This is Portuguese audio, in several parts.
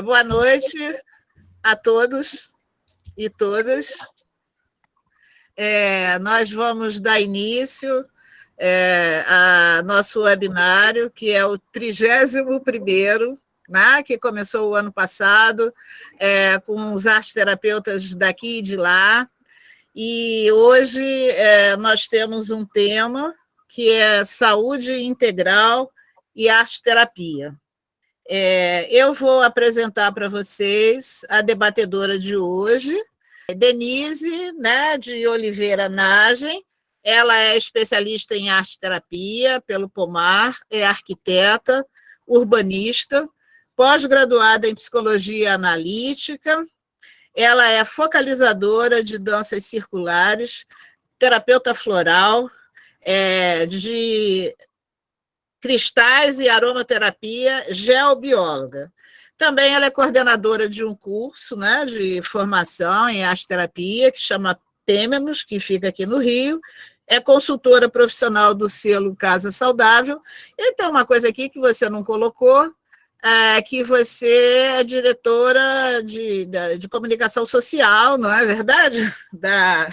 Boa noite a todos e todas. Nós vamos dar início a nosso webinário, que é o 31º, né, que começou o ano passado, com os arteterapeutas daqui e de lá. E hoje nós temos um tema que é saúde integral e arteterapia. Eu vou apresentar para vocês a debatedora de hoje, Denise, né, de Oliveira Nagem. Ela é especialista em arte-terapia pelo Pomar, é arquiteta, urbanista, pós-graduada em psicologia analítica. Ela é focalizadora de danças circulares, terapeuta floral, de cristais e aromaterapia, geobióloga. Também ela é coordenadora de um curso, né, de formação em arte-terapia, que chama Têmenos, que fica aqui no Rio. É consultora profissional do selo Casa Saudável. E tem uma coisa aqui que você não colocou, que você é diretora de comunicação social, não é verdade? Da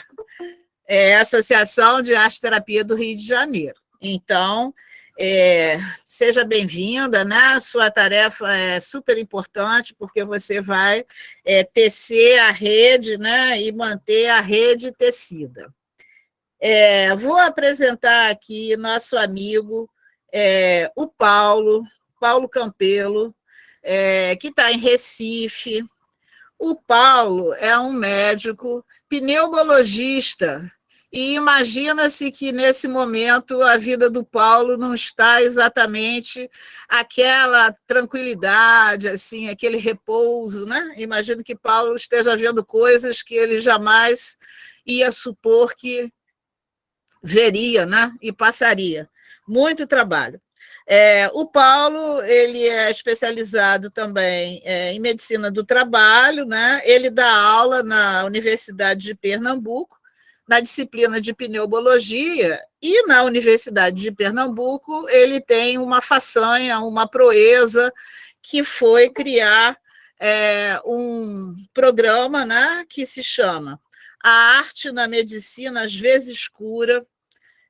Associação de Arte-Terapia do Rio de Janeiro. Então, seja bem-vinda, né? Sua tarefa é super importante, porque você vai tecer a rede, né? E manter a rede tecida. Vou apresentar aqui nosso amigo, o Paulo Campelo, que está em Recife. O Paulo é um médico pneumologista, e imagina-se que, nesse momento, a vida do Paulo não está exatamente aquela tranquilidade, assim, aquele repouso, né? Imagino que Paulo esteja vendo coisas que ele jamais ia supor que veria, né? E passaria. Muito trabalho. O Paulo, ele é especializado também em medicina do trabalho, né? Ele dá aula na Universidade de Pernambuco, na disciplina de pneumologia, e na Universidade de Pernambuco ele tem uma façanha, uma proeza, que foi criar um programa, né, que se chama A Arte na Medicina às vezes cura,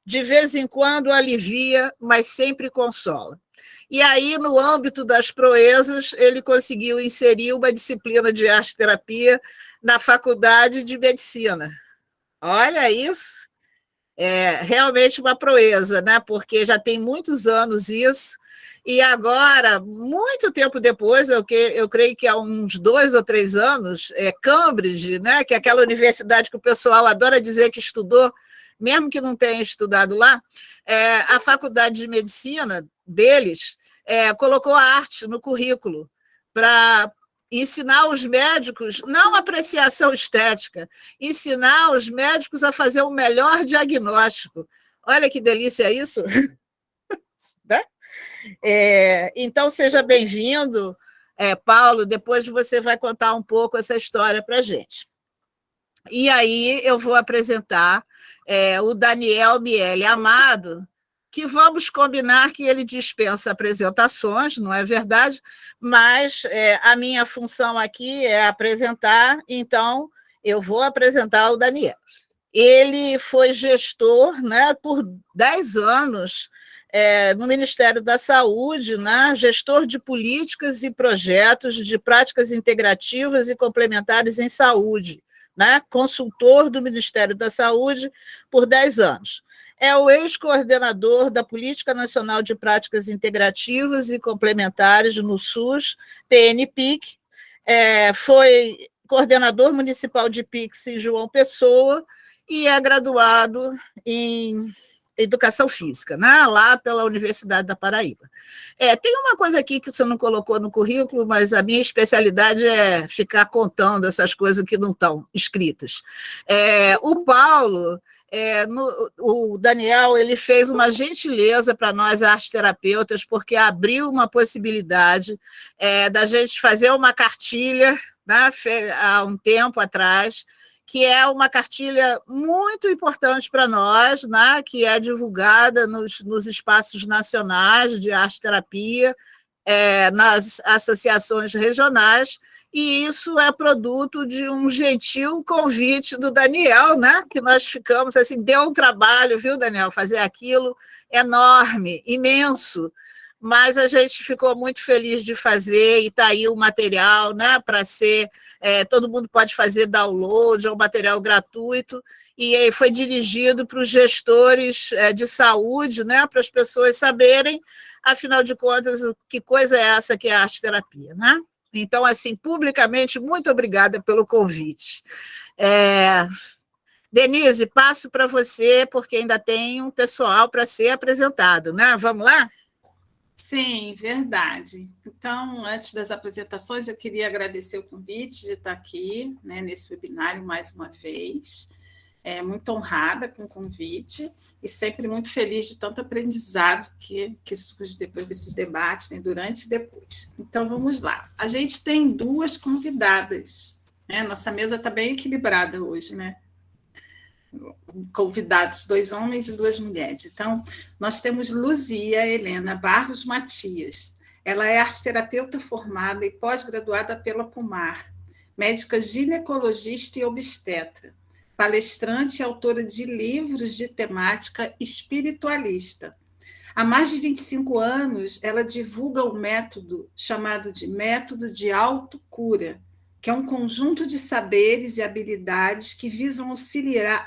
de vez em quando alivia, mas sempre consola. E aí, no âmbito das proezas, ele conseguiu inserir uma disciplina de arte-terapia na Faculdade de Medicina. Olha isso, é realmente uma proeza, né? Porque já tem muitos anos isso, e agora, muito tempo depois, eu creio que há uns 2 ou 3 anos, Cambridge, né? Que é aquela universidade que o pessoal adora dizer que estudou, mesmo que não tenha estudado lá, a faculdade de medicina deles colocou a arte no currículo para ensinar os médicos, não apreciação estética, ensinar os médicos a fazer o melhor diagnóstico. Olha que delícia isso! Né? Então, seja bem-vindo, Paulo. Depois você vai contar um pouco essa história para a gente. E aí eu vou apresentar o Daniel Miele Amado, que vamos combinar que ele dispensa apresentações, não é verdade? Mas a minha função aqui é apresentar, então eu vou apresentar o Daniel. Ele foi gestor, né, por 10 anos no Ministério da Saúde, né, gestor de políticas e projetos de práticas integrativas e complementares em saúde, né, consultor do Ministério da Saúde por 10 anos. É o ex-coordenador da Política Nacional de Práticas Integrativas e Complementares no SUS, PNPIC, foi coordenador municipal de PICS em João Pessoa e é graduado em Educação Física, né? Lá pela Universidade da Paraíba. Tem uma coisa aqui que você não colocou no currículo, mas a minha especialidade é ficar contando essas coisas que não estão escritas. O Paulo... o Daniel, ele fez uma gentileza para nós arteterapeutas, porque abriu uma possibilidade da gente fazer uma cartilha, né, há um tempo atrás, que é uma cartilha muito importante para nós, né, que é divulgada nos espaços nacionais de arte-terapia, nas associações regionais, e isso é produto de um gentil convite do Daniel, né? Que nós ficamos assim, deu um trabalho, viu, Daniel, fazer aquilo enorme, imenso, mas a gente ficou muito feliz de fazer, e está aí o material, né, para ser, todo mundo pode fazer download, é um material gratuito, e foi dirigido para os gestores de saúde, né, para as pessoas saberem, afinal de contas, que coisa é essa que é a arte-terapia, né? Então, assim, publicamente, muito obrigada pelo convite. Denise, passo para você, porque ainda tem um pessoal para ser apresentado, né? Vamos lá? Sim, verdade. Então, antes das apresentações, eu queria agradecer o convite de estar aqui, né, nesse webinário mais uma vez. Muito honrada com o convite e sempre muito feliz de tanto aprendizado que surge depois desses debates, né, durante e depois. Então, vamos lá. A gente tem 2 convidadas, né? Nossa mesa está bem equilibrada hoje, né? Convidados, 2 homens e 2 mulheres. Então, nós temos Luzia Helena Barros Matias. Ela é arteterapeuta formada e pós-graduada pela Pomar, médica ginecologista e obstetra, palestrante e autora de livros de temática espiritualista. Há mais de 25 anos, ela divulga o método chamado de método de autocura, que é um conjunto de saberes e habilidades que visam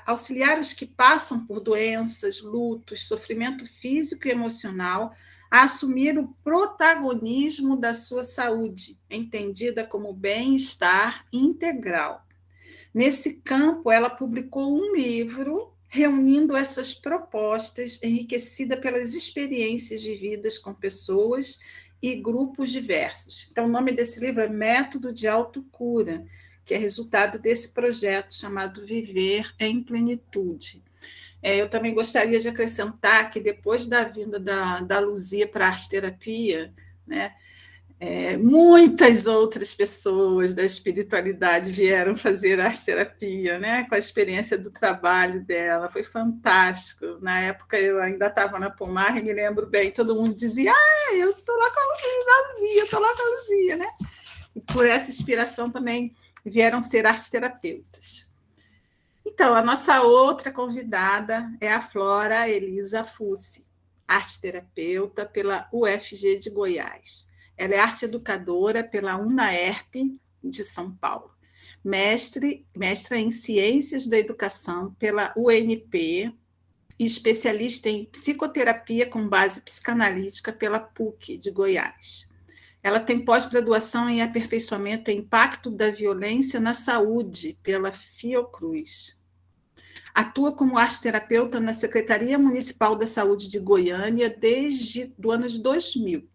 auxiliar os que passam por doenças, lutos, sofrimento físico e emocional a assumir o protagonismo da sua saúde, entendida como bem-estar integral. Nesse campo, ela publicou um livro reunindo essas propostas, enriquecida pelas experiências vividas com pessoas e grupos diversos. Então, o nome desse livro é Método de Autocura, que é resultado desse projeto chamado Viver em Plenitude. Eu também gostaria de acrescentar que, depois da vinda da Luzia para a arte-terapia, né, muitas outras pessoas da espiritualidade vieram fazer arte-terapia, né, com a experiência do trabalho dela, foi fantástico. Na época eu ainda estava na Pomar e me lembro bem, todo mundo dizia, eu estou lá com a Luzia, estou lá com a Luzia, né? E por essa inspiração também vieram ser arte-terapeutas. Então, a nossa outra convidada é a Flora Elisa Fussi, arte-terapeuta pela UFG de Goiás. Ela é arte-educadora pela UNAERP de São Paulo, mestra em Ciências da Educação pela UNP e especialista em psicoterapia com base psicanalítica pela PUC de Goiás. Ela tem pós-graduação em aperfeiçoamento e impacto da violência na saúde pela Fiocruz. Atua como arte-terapeuta na Secretaria Municipal da Saúde de Goiânia desde o ano de 2000.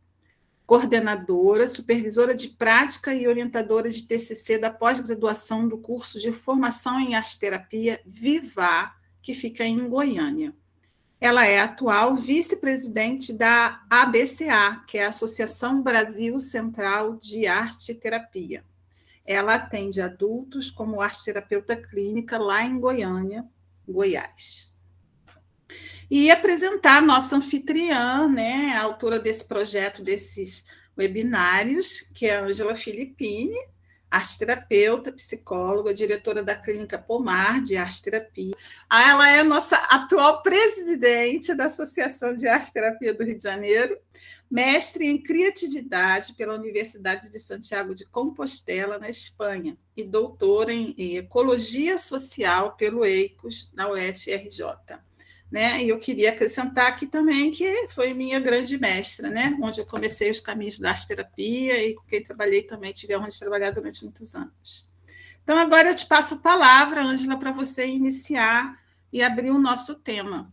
Coordenadora, supervisora de prática e orientadora de TCC da pós-graduação do curso de formação em arte-terapia Vivar, que fica em Goiânia. Ela é atual vice-presidente da ABCA, que é a Associação Brasil Central de Arte-Terapia. Ela atende adultos como arte-terapeuta clínica lá em Goiânia, Goiás. E apresentar a nossa anfitriã, né, a autora desse projeto, desses webinários, que é a Ângela Filippini, arte-terapeuta, psicóloga, diretora da Clínica Pomar de Arte-Terapia. Ela é a nossa atual presidente da Associação de Arte-Terapia do Rio de Janeiro, mestre em criatividade pela Universidade de Santiago de Compostela, na Espanha, e doutora em ecologia social pelo EICOS, na UFRJ. Né? E eu queria acrescentar aqui também que foi minha grande mestra, né? Onde eu comecei os caminhos da arte-terapia e com quem trabalhei também, tive a honra de trabalhar durante muitos anos. Então, agora eu te passo a palavra, Ângela, para você iniciar e abrir o nosso tema.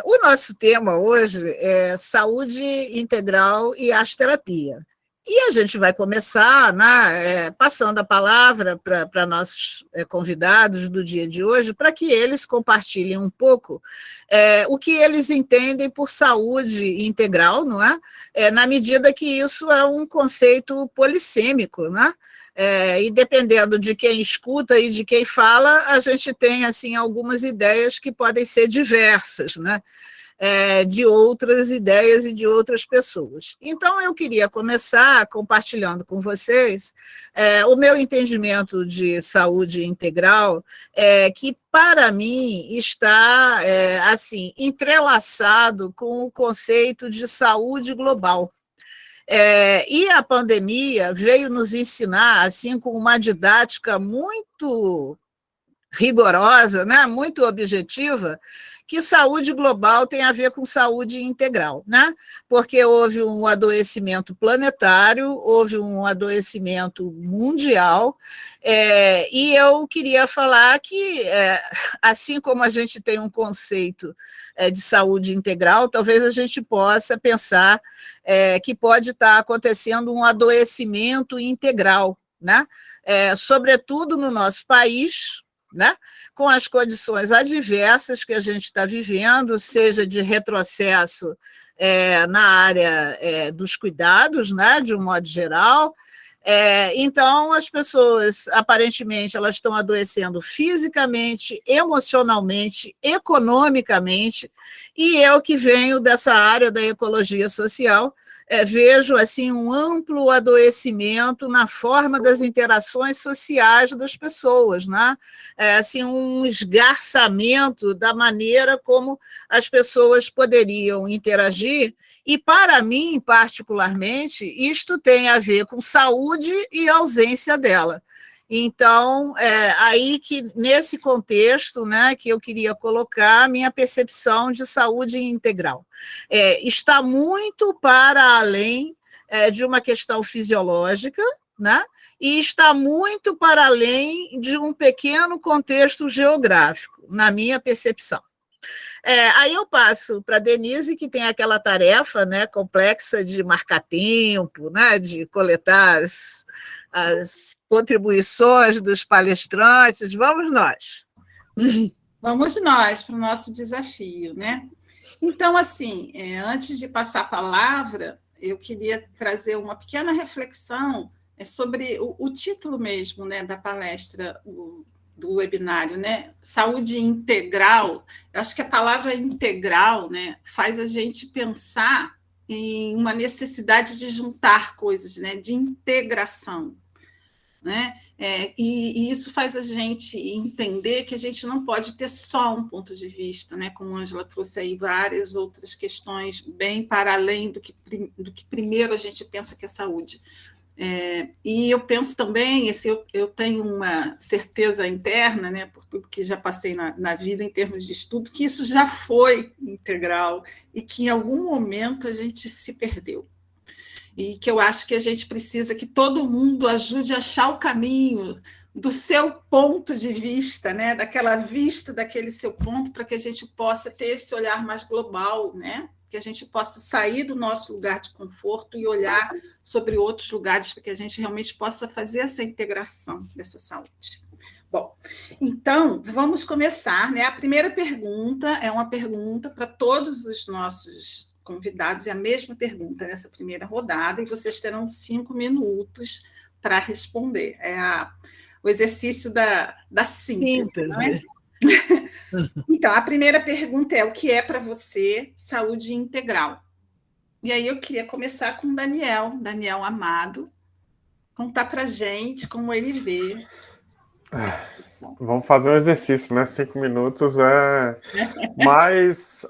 O nosso tema hoje é saúde integral e arte-terapia. E a gente vai começar, né, passando a palavra para nossos convidados do dia de hoje, para que eles compartilhem um pouco o que eles entendem por saúde integral, não é? Na medida que isso é um conceito polissêmico, né? E dependendo de quem escuta e de quem fala, a gente tem assim algumas ideias que podem ser diversas, né? de outras ideias e de outras pessoas. Então, eu queria começar compartilhando com vocês o meu entendimento de saúde integral, que, para mim, está assim entrelaçado com o conceito de saúde global. E a pandemia veio nos ensinar, assim, com uma didática muito rigorosa, né, muito objetiva, que saúde global tem a ver com saúde integral, né? Porque houve um adoecimento planetário, houve um adoecimento mundial, e eu queria falar que, assim como a gente tem um conceito de saúde integral, talvez a gente possa pensar que pode estar acontecendo um adoecimento integral, né? Sobretudo no nosso país, né? Com as condições adversas que a gente está vivendo, seja de retrocesso na área dos cuidados, né? De um modo geral. Então, as pessoas, aparentemente, elas estão adoecendo fisicamente, emocionalmente, economicamente, e eu que venho dessa área da ecologia social, vejo assim um amplo adoecimento na forma das interações sociais das pessoas, né? Assim, um esgarçamento da maneira como as pessoas poderiam interagir, e, para mim, particularmente, isto tem a ver com saúde e ausência dela. Então, aí que, nesse contexto, né, que eu queria colocar a minha percepção de saúde integral. Está muito para além de uma questão fisiológica, né, e está muito para além de um pequeno contexto geográfico, na minha percepção. Aí eu passo para a Denise, que tem aquela tarefa, né, complexa de marcar tempo, né, de coletar as contribuições dos palestrantes. Vamos nós. Vamos nós para o nosso desafio, né? Então, assim, antes de passar a palavra, eu queria trazer uma pequena reflexão sobre o título mesmo, né, da palestra, do webinário, né? Saúde integral. Eu acho que a palavra integral, né, faz a gente pensar em uma necessidade de juntar coisas, né, de integração, né? E isso faz a gente entender que a gente não pode ter só um ponto de vista, né? Como a Ângela trouxe aí várias outras questões bem para além do que primeiro a gente pensa que é saúde. E eu penso também, eu tenho uma certeza interna, né, por tudo que já passei na vida em termos de estudo, que isso já foi integral e que em algum momento a gente se perdeu. E que eu acho que a gente precisa que todo mundo ajude a achar o caminho do seu ponto de vista, né, daquela vista daquele seu ponto, para que a gente possa ter esse olhar mais global, né? Que a gente possa sair do nosso lugar de conforto e olhar sobre outros lugares, para que a gente realmente possa fazer essa integração dessa saúde. Bom, então, vamos começar, né? A primeira pergunta é uma pergunta para todos os nossos convidados, é a mesma pergunta nessa primeira rodada, e vocês terão 5 minutos para responder. O exercício da síntese. Não é? Então, a primeira pergunta é: o que é para você saúde integral? E aí eu queria começar com o Daniel Amado, contar para a gente como ele vê. Vamos fazer um exercício, né? 5 minutos Mas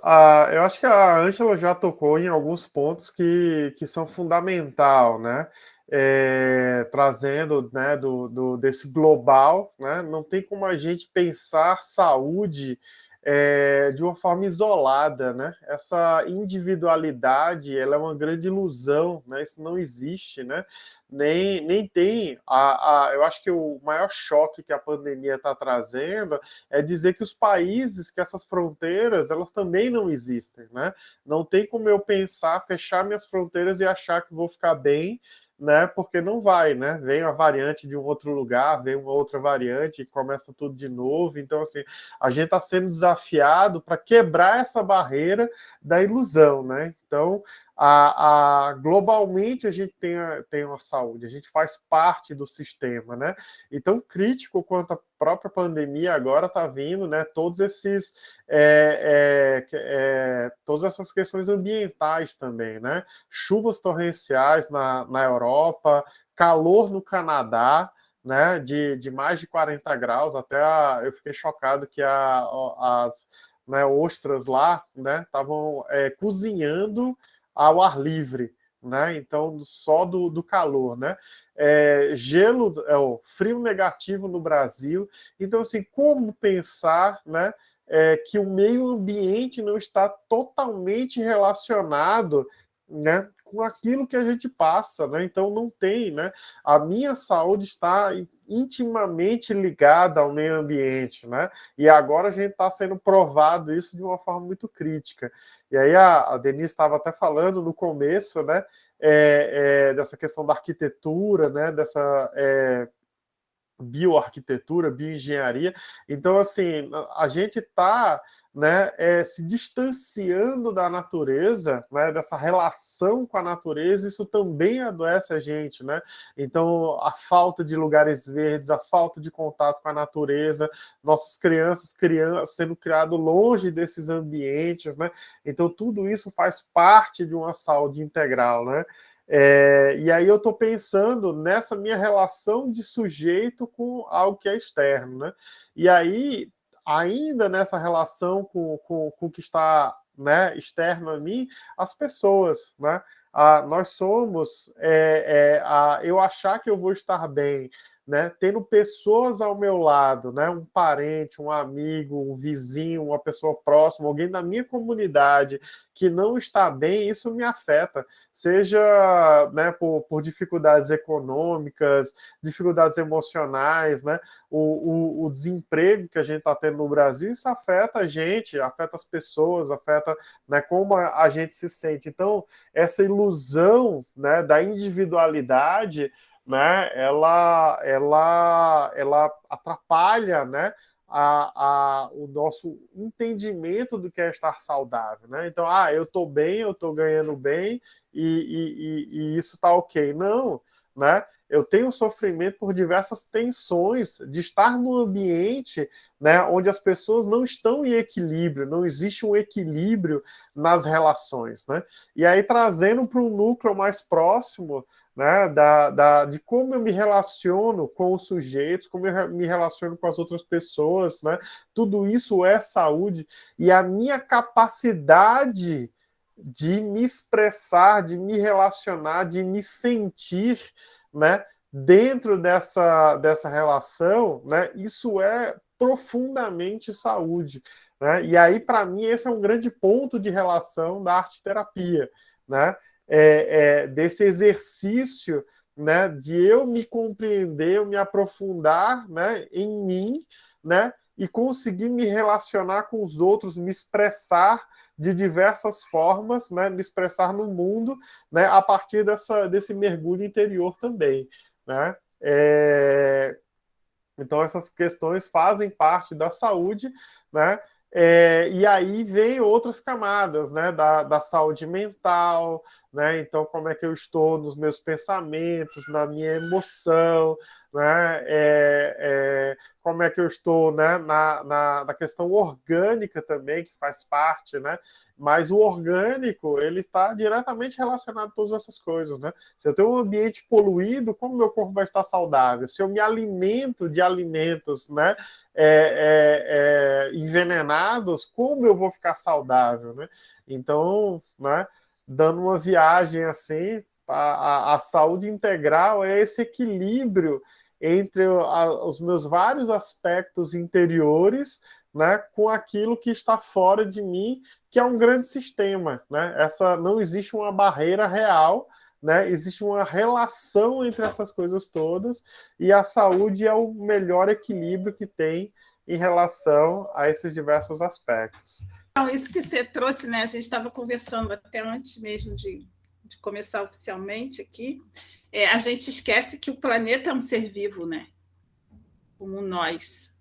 eu acho que a Ângela já tocou em alguns pontos que são fundamental, né? Trazendo, né, desse global, né? Não tem como a gente pensar saúde de uma forma isolada, né? Essa individualidade, ela é uma grande ilusão, né? Isso não existe, né? Nem tem. Eu acho que o maior choque que a pandemia está trazendo é dizer que os países, que essas fronteiras, elas também não existem, né? Não tem como eu pensar, fechar minhas fronteiras e achar que vou ficar bem, né? Porque não vai, né? Vem a variante de um outro lugar, vem uma outra variante e começa tudo de novo. Então, assim, a gente está sendo desafiado para quebrar essa barreira da ilusão, né? Então, globalmente a gente tem uma saúde, a gente faz parte do sistema, né? E tão crítico quanto a própria pandemia agora está vindo, né? Todas essas questões ambientais também, né? Chuvas torrenciais na Europa, calor no Canadá, né? De mais de 40 graus, eu fiquei chocado que as, né, ostras lá, né, estavam cozinhando ao ar livre, né? Então, só do calor, né? Gelo, o frio negativo no Brasil. Então, assim, como pensar, né, que o meio ambiente não está totalmente relacionado, né, com aquilo que a gente passa, né? Então, não tem, né? A minha saúde está intimamente ligada ao meio ambiente, né? E agora a gente está sendo provado isso de uma forma muito crítica. E aí a Denise estava até falando no começo, né? Dessa questão da arquitetura, né? Dessa bioarquitetura, bioengenharia. Então, assim, a gente está, né, se distanciando da natureza, né, dessa relação com a natureza, isso também adoece a gente, né? Então, a falta de lugares verdes, a falta de contato com a natureza, nossas crianças sendo criadas longe desses ambientes, né? Então, tudo isso faz parte de uma saúde integral, né? E aí eu estou pensando nessa minha relação de sujeito com algo que é externo, né? E aí, ainda nessa relação com o que está, né, externo a mim, as pessoas, né? Nós somos, eu achar que eu vou estar bem, né, tendo pessoas ao meu lado, né, um parente, um amigo, um vizinho, uma pessoa próxima, alguém da minha comunidade que não está bem, isso me afeta, seja, né, por dificuldades econômicas, dificuldades emocionais, né, o desemprego que a gente está tendo no Brasil, isso afeta a gente, afeta as pessoas, afeta, né, como a gente se sente. Então, essa ilusão, né, da individualidade, né, ela atrapalha, né, o nosso entendimento do que é estar saudável, né? Então, eu estou bem, eu estou ganhando bem e isso está ok. Não, né? Eu tenho sofrimento por diversas tensões de estar num ambiente, né, onde as pessoas não estão em equilíbrio, não existe um equilíbrio nas relações, né? E aí, trazendo para um núcleo mais próximo, né, de como eu me relaciono com os sujeitos, como eu me relaciono com as outras pessoas, né? Tudo isso é saúde, e a minha capacidade de me expressar, de me relacionar, de me sentir, né, dentro dessa relação, né, isso é profundamente saúde, né? E aí, para mim, esse é um grande ponto de relação da arte-terapia, né? Desse exercício, né, de eu me compreender, eu me aprofundar, né, em mim, né, e conseguir me relacionar com os outros, me expressar de diversas formas, né, me expressar no mundo, né, a partir desse mergulho interior também, né? Então, essas questões fazem parte da saúde, né? E aí vem outras camadas, né, da saúde mental, né? Então, como é que eu estou nos meus pensamentos, na minha emoção, né? Como é que eu estou, né, na questão orgânica também, que faz parte, né? Mas o orgânico, ele está diretamente relacionado a todas essas coisas, né? Se eu tenho um ambiente poluído, como meu corpo vai estar saudável? Se eu me alimento de alimentos, né, envenenados, como eu vou ficar saudável, né? Então, né, dando uma viagem assim, a saúde integral é esse equilíbrio entre os meus vários aspectos interiores, né, com aquilo que está fora de mim, que é um grande sistema, né? Não existe uma barreira real, né? Existe uma relação entre essas coisas todas, e a saúde é o melhor equilíbrio que tem em relação a esses diversos aspectos. Então, isso que você trouxe, né? A gente estava conversando até antes mesmo de começar oficialmente aqui. A gente esquece que o planeta é um ser vivo, né? Como nós.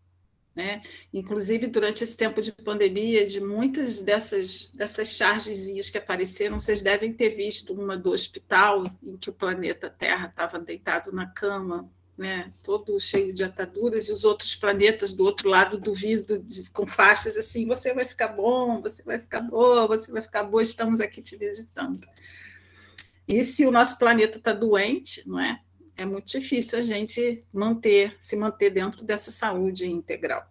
né? Inclusive, durante esse tempo de pandemia, de muitas dessas chargezinhas que apareceram, vocês devem ter visto uma do hospital, em que o planeta Terra estava deitado na cama, né? Todo cheio de ataduras, e os outros planetas do outro lado do vidro, com faixas assim: você vai ficar bom, você vai ficar boa, você vai ficar boa, estamos aqui te visitando. E se o nosso planeta está doente, não é? É muito difícil a gente se manter dentro dessa saúde integral.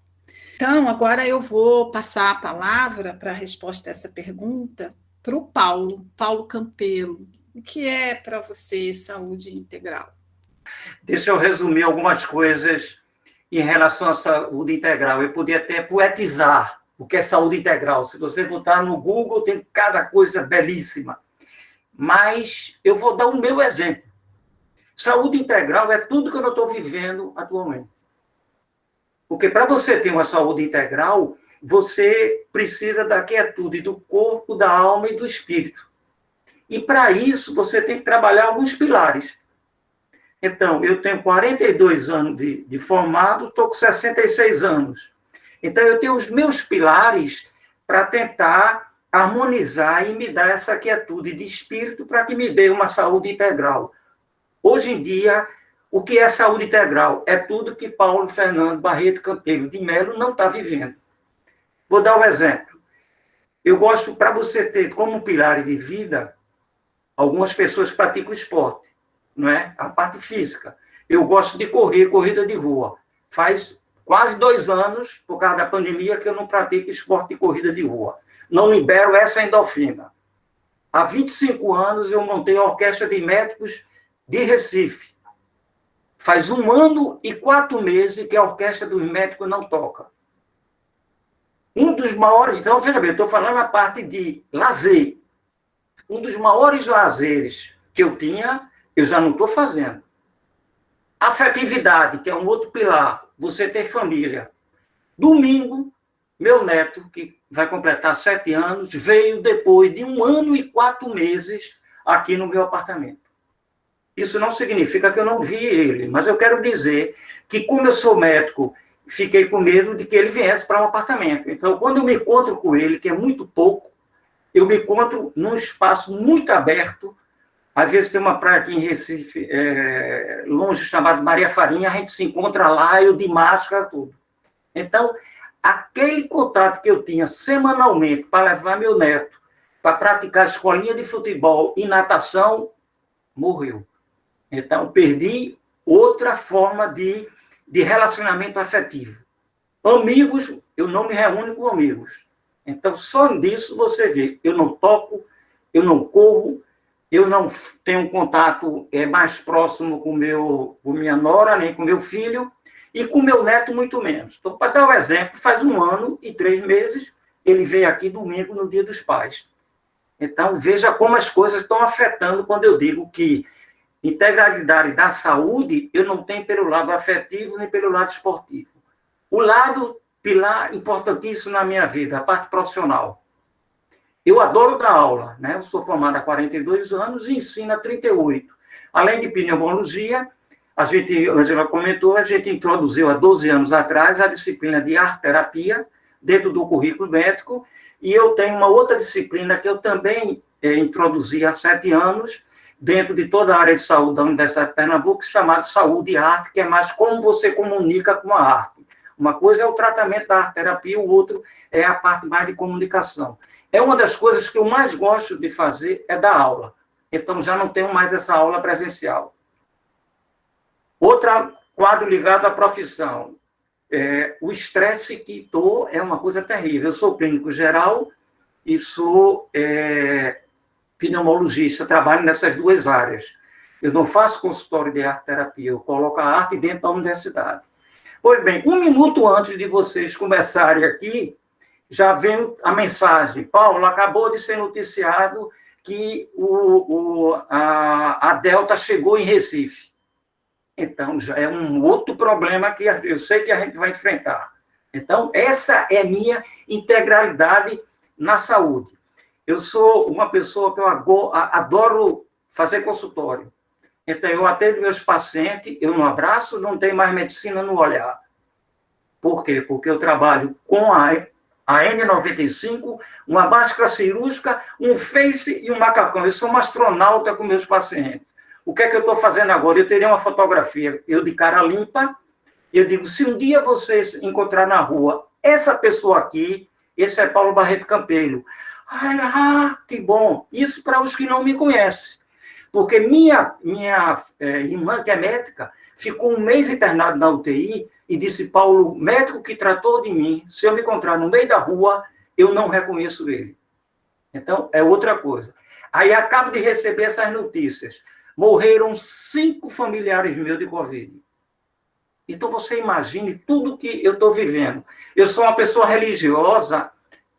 Então, agora eu vou passar a palavra para a resposta a essa pergunta para o Paulo Campelo. O que é para você saúde integral? Deixa eu resumir algumas coisas em relação à saúde integral. Eu podia até poetizar o que é saúde integral. Se você botar no Google, tem cada coisa belíssima. Mas eu vou dar o meu exemplo. Saúde integral é tudo que eu não estou vivendo atualmente. Porque para você ter uma saúde integral, você precisa da quietude do corpo, da alma e do espírito. E para isso, você tem que trabalhar alguns pilares. Então, eu tenho 42 anos de formado, estou com 66 anos. Então, eu tenho os meus pilares para tentar harmonizar e me dar essa quietude de espírito para que me dê uma saúde integral. Hoje em dia, o que é saúde integral? É tudo que Paulo Fernando Barreto Campelo de Melo não está vivendo. Vou dar um exemplo. Eu gosto, para você ter como pilar de vida, algumas pessoas praticam esporte, não é? A parte física. Eu gosto de corrida de rua. Faz quase 2 anos, por causa da pandemia, que eu não pratico esporte de corrida de rua. Não libero essa endorfina. Há 25 anos, eu montei a Orquestra de Médicos de Recife. Faz 1 ano e 4 meses que a Orquestra dos Médicos não toca. Um dos maiores... Então, veja bem, eu estou falando a parte de lazer. Um dos maiores lazeres que eu tinha, eu já não estou fazendo. Afetividade, que é um outro pilar. Você ter família. Domingo, meu neto, que vai completar 7 anos, veio depois de 1 ano e 4 meses aqui no meu apartamento. Isso não significa que eu não vi ele, mas eu quero dizer que, como eu sou médico, fiquei com medo de que ele viesse para um apartamento. Então, quando eu me encontro com ele, que é muito pouco, eu me encontro num espaço muito aberto. Às vezes tem uma praia aqui em Recife, longe, chamada Maria Farinha, a gente se encontra lá, eu de máscara, tudo. Então, aquele contato que eu tinha semanalmente para levar meu neto para praticar escolinha de futebol e natação, morreu. Então, perdi outra forma de relacionamento afetivo. Amigos, eu não me reúno com amigos. Então, só disso você vê. Eu não toco, eu não corro, eu não tenho contato mais próximo com minha nora, nem com meu filho, e com meu neto muito menos. Então, para dar um exemplo, faz 1 ano e 3 meses, ele veio aqui domingo, no Dia dos Pais. Então, veja como as coisas estão afetando quando eu digo que integralidade da saúde, eu não tenho pelo lado afetivo nem pelo lado esportivo. O lado pilar importantíssimo na minha vida, a parte profissional. Eu adoro dar aula, né? Eu sou formado há 42 anos e ensino há 38. Além de pneumologia, a Angela comentou, a gente introduziu há 12 anos atrás a disciplina de arte-terapia dentro do currículo médico, e eu tenho uma outra disciplina que eu também introduzi há 7 anos, dentro de toda a área de saúde da Universidade de Pernambuco, chamado Saúde e Arte, que é mais como você comunica com a arte. Uma coisa é o tratamento da arte-terapia, o outro é a parte mais de comunicação. É uma das coisas que eu mais gosto de fazer, é dar aula. Então, já não tenho mais essa aula presencial. Outro quadro ligado à profissão. O estresse que estou é uma coisa terrível. Eu sou clínico geral e sou pneumologista, trabalho nessas 2 áreas. Eu não faço consultório de arte-terapia, eu coloco a arte dentro da universidade. Pois bem, 1 minuto antes de vocês começarem aqui, já vem a mensagem: Paulo, acabou de ser noticiado que a Delta chegou em Recife. Então, já é um outro problema que eu sei que a gente vai enfrentar. Então, essa é a minha integralidade na saúde. Eu sou uma pessoa que eu adoro fazer consultório. Então, eu atendo meus pacientes, eu não abraço, não tenho mais medicina no olhar. Por quê? Porque eu trabalho com a N95, uma máscara cirúrgica, um face e um macacão. Eu sou um astronauta com meus pacientes. O que é que eu estou fazendo agora? Eu teria uma fotografia, eu de cara limpa, eu digo, se um dia vocês encontrar na rua essa pessoa aqui, esse é Paulo Barreto Campelo. Que bom. Isso para os que não me conhecem. Porque minha irmã, que é médica, ficou um mês internado na UTI e disse, Paulo, médico que tratou de mim, se eu me encontrar no meio da rua, eu não reconheço ele. Então, é outra coisa. Aí, acabo de receber essas notícias. Morreram 5 familiares meus de Covid. Então, você imagine tudo que eu estou vivendo. Eu sou uma pessoa religiosa,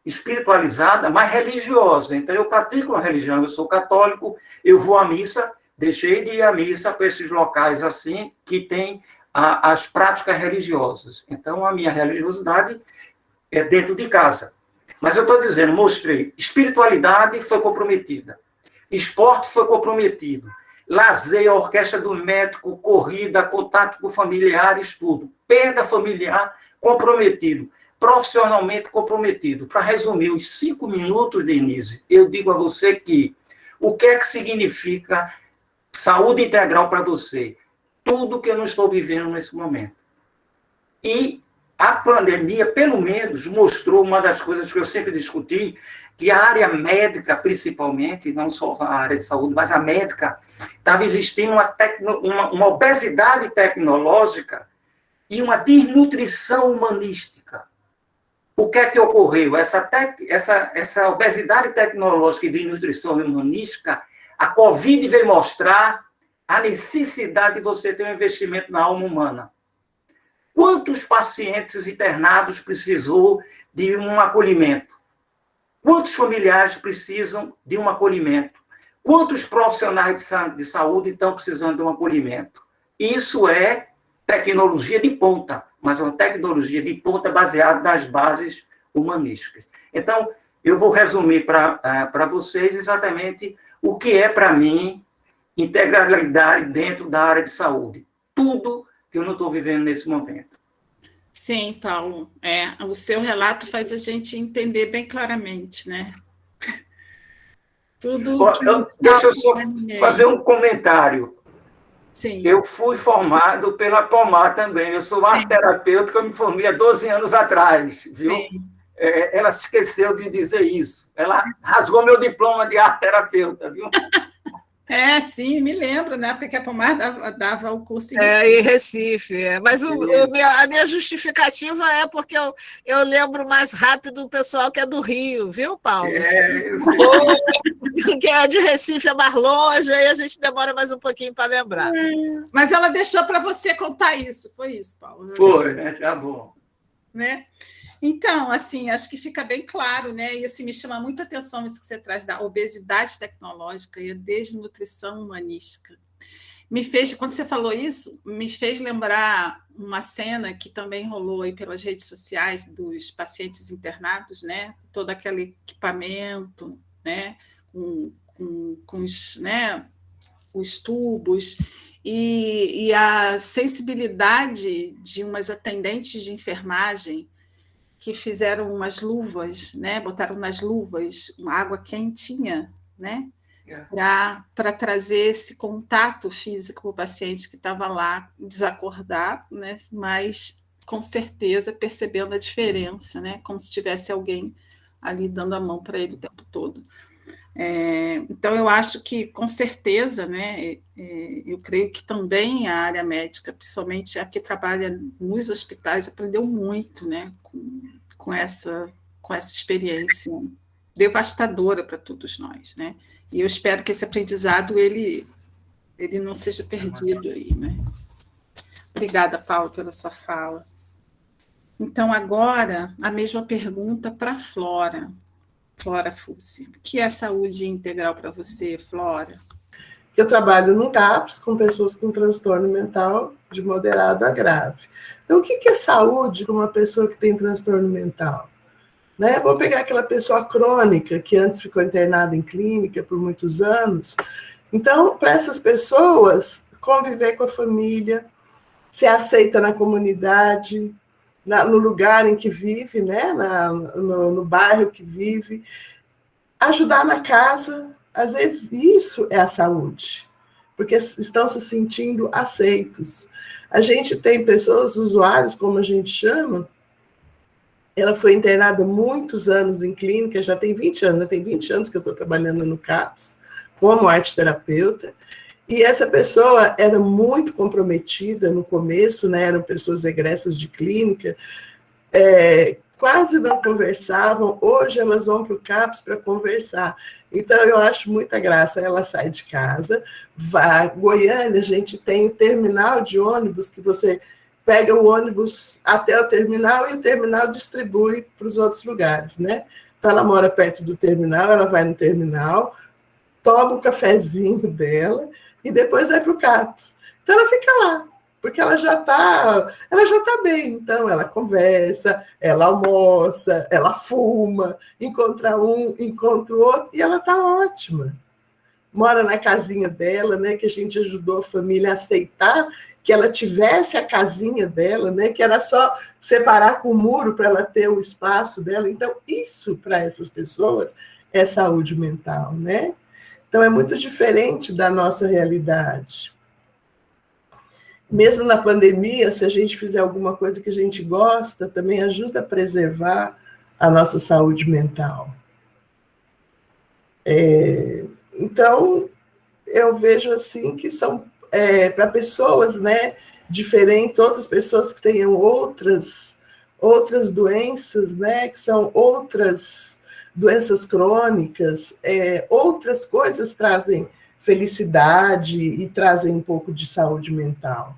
espiritualizada, mas religiosa. Então, eu pratico a religião, eu sou católico, eu vou à missa, deixei de ir à missa para esses locais assim, que tem as práticas religiosas. Então, a minha religiosidade é dentro de casa. Mas eu estou dizendo, mostrei, espiritualidade foi comprometida, esporte foi comprometido, lazer, a orquestra do médico, corrida, contato com familiares, tudo. Perda familiar, comprometido. Profissionalmente comprometido. Para resumir os 5 minutos, Denise, eu digo a você que o que é que significa saúde integral para você? Tudo que eu não estou vivendo nesse momento. E a pandemia, pelo menos, mostrou uma das coisas que eu sempre discuti, que a área médica, principalmente, não só a área de saúde, mas a médica, estava existindo uma obesidade tecnológica e uma desnutrição humanística. O que é que ocorreu? Essa obesidade tecnológica e desnutrição humanística, a Covid veio mostrar a necessidade de você ter um investimento na alma humana. Quantos pacientes internados precisou de um acolhimento? Quantos familiares precisam de um acolhimento? Quantos profissionais de saúde estão precisando de um acolhimento? Isso é tecnologia de ponta, mas é uma tecnologia de ponta baseada nas bases humanísticas. Então, eu vou resumir para vocês exatamente o que é, para mim, integralidade dentro da área de saúde. Tudo que eu não estou vivendo nesse momento. Sim, Paulo. O seu relato faz a gente entender bem claramente, né? Tudo. Deixa eu só fazer um comentário. Sim. Eu fui formado pela Pomar também. Eu sou arteterapeuta que eu me formei há 12 anos atrás, viu? Ela se esqueceu de dizer isso. Ela rasgou meu diploma de arteterapeuta, viu? Sim, me lembro, né? Porque a Pomar dava o curso em Recife. Mas a minha justificativa é porque eu lembro mais rápido o pessoal que é do Rio, viu, Paulo? Que é de Recife, é mais longe, aí a gente demora mais um pouquinho para lembrar. Mas ela deixou para você contar isso, foi isso, Paulo? Foi, né? Tá bom. Né? Então, assim, acho que fica bem claro, né? E assim, me chama muita atenção isso que você traz da obesidade tecnológica e a desnutrição humanística. Quando você falou isso, me fez lembrar uma cena que também rolou aí pelas redes sociais dos pacientes internados, né? Todo aquele equipamento, né? Os tubos e a sensibilidade de umas atendentes de enfermagem que fizeram umas luvas, né? Botaram nas luvas uma água quentinha, né? Para trazer esse contato físico para o paciente que estava lá desacordado, né? Mas com certeza percebendo a diferença, né? Como se tivesse alguém ali dando a mão para ele o tempo todo. Então, eu acho que, com certeza, né, eu creio que também a área médica, principalmente a que trabalha nos hospitais, aprendeu muito, né, com essa experiência devastadora para todos nós, né? E eu espero que esse aprendizado ele não seja perdido aí, né? Obrigada, Paulo, pela sua fala. Então, agora, a mesma pergunta para a Flora. Flora Fussi, o que é saúde integral para você, Flora? Eu trabalho no CAPS com pessoas com transtorno mental de moderado a grave. Então, o que é saúde para uma pessoa que tem transtorno mental? Né? Vou pegar aquela pessoa crônica que antes ficou internada em clínica por muitos anos. Então, para essas pessoas, conviver com a família, ser aceita na comunidade, no lugar em que vive, né? No bairro que vive, ajudar na casa, às vezes isso é a saúde, porque estão se sentindo aceitos. A gente tem pessoas, usuários, como a gente chama, ela foi internada muitos anos em clínica, já tem 20 anos, né? Tem 20 anos que eu estou trabalhando no CAPS, como arte-terapeuta, e essa pessoa era muito comprometida no começo, né? Eram pessoas egressas de clínica, quase não conversavam, hoje elas vão para o CAPS para conversar. Então, eu acho muita graça, ela sai de casa, vai, Goiânia, a gente tem o terminal de ônibus, que você pega o ônibus até o terminal e o terminal distribui para os outros lugares, né? Então, ela mora perto do terminal, ela vai no terminal, toma o cafezinho dela e depois vai para o CAPS. Então, ela fica lá, porque ela já tá bem. Então, ela conversa, ela almoça, ela fuma, encontra um, encontra o outro, e ela tá ótima. Mora na casinha dela, né, que a gente ajudou a família a aceitar que ela tivesse a casinha dela, né, que era só separar com o muro para ela ter o espaço dela. Então, isso, para essas pessoas, é saúde mental, né? Então, é muito diferente da nossa realidade. Mesmo na pandemia, se a gente fizer alguma coisa que a gente gosta, também ajuda a preservar a nossa saúde mental. Então, eu vejo assim que são para pessoas, né, diferentes, outras pessoas que tenham outras doenças, né, que são outras doenças crônicas, outras coisas trazem felicidade e trazem um pouco de saúde mental.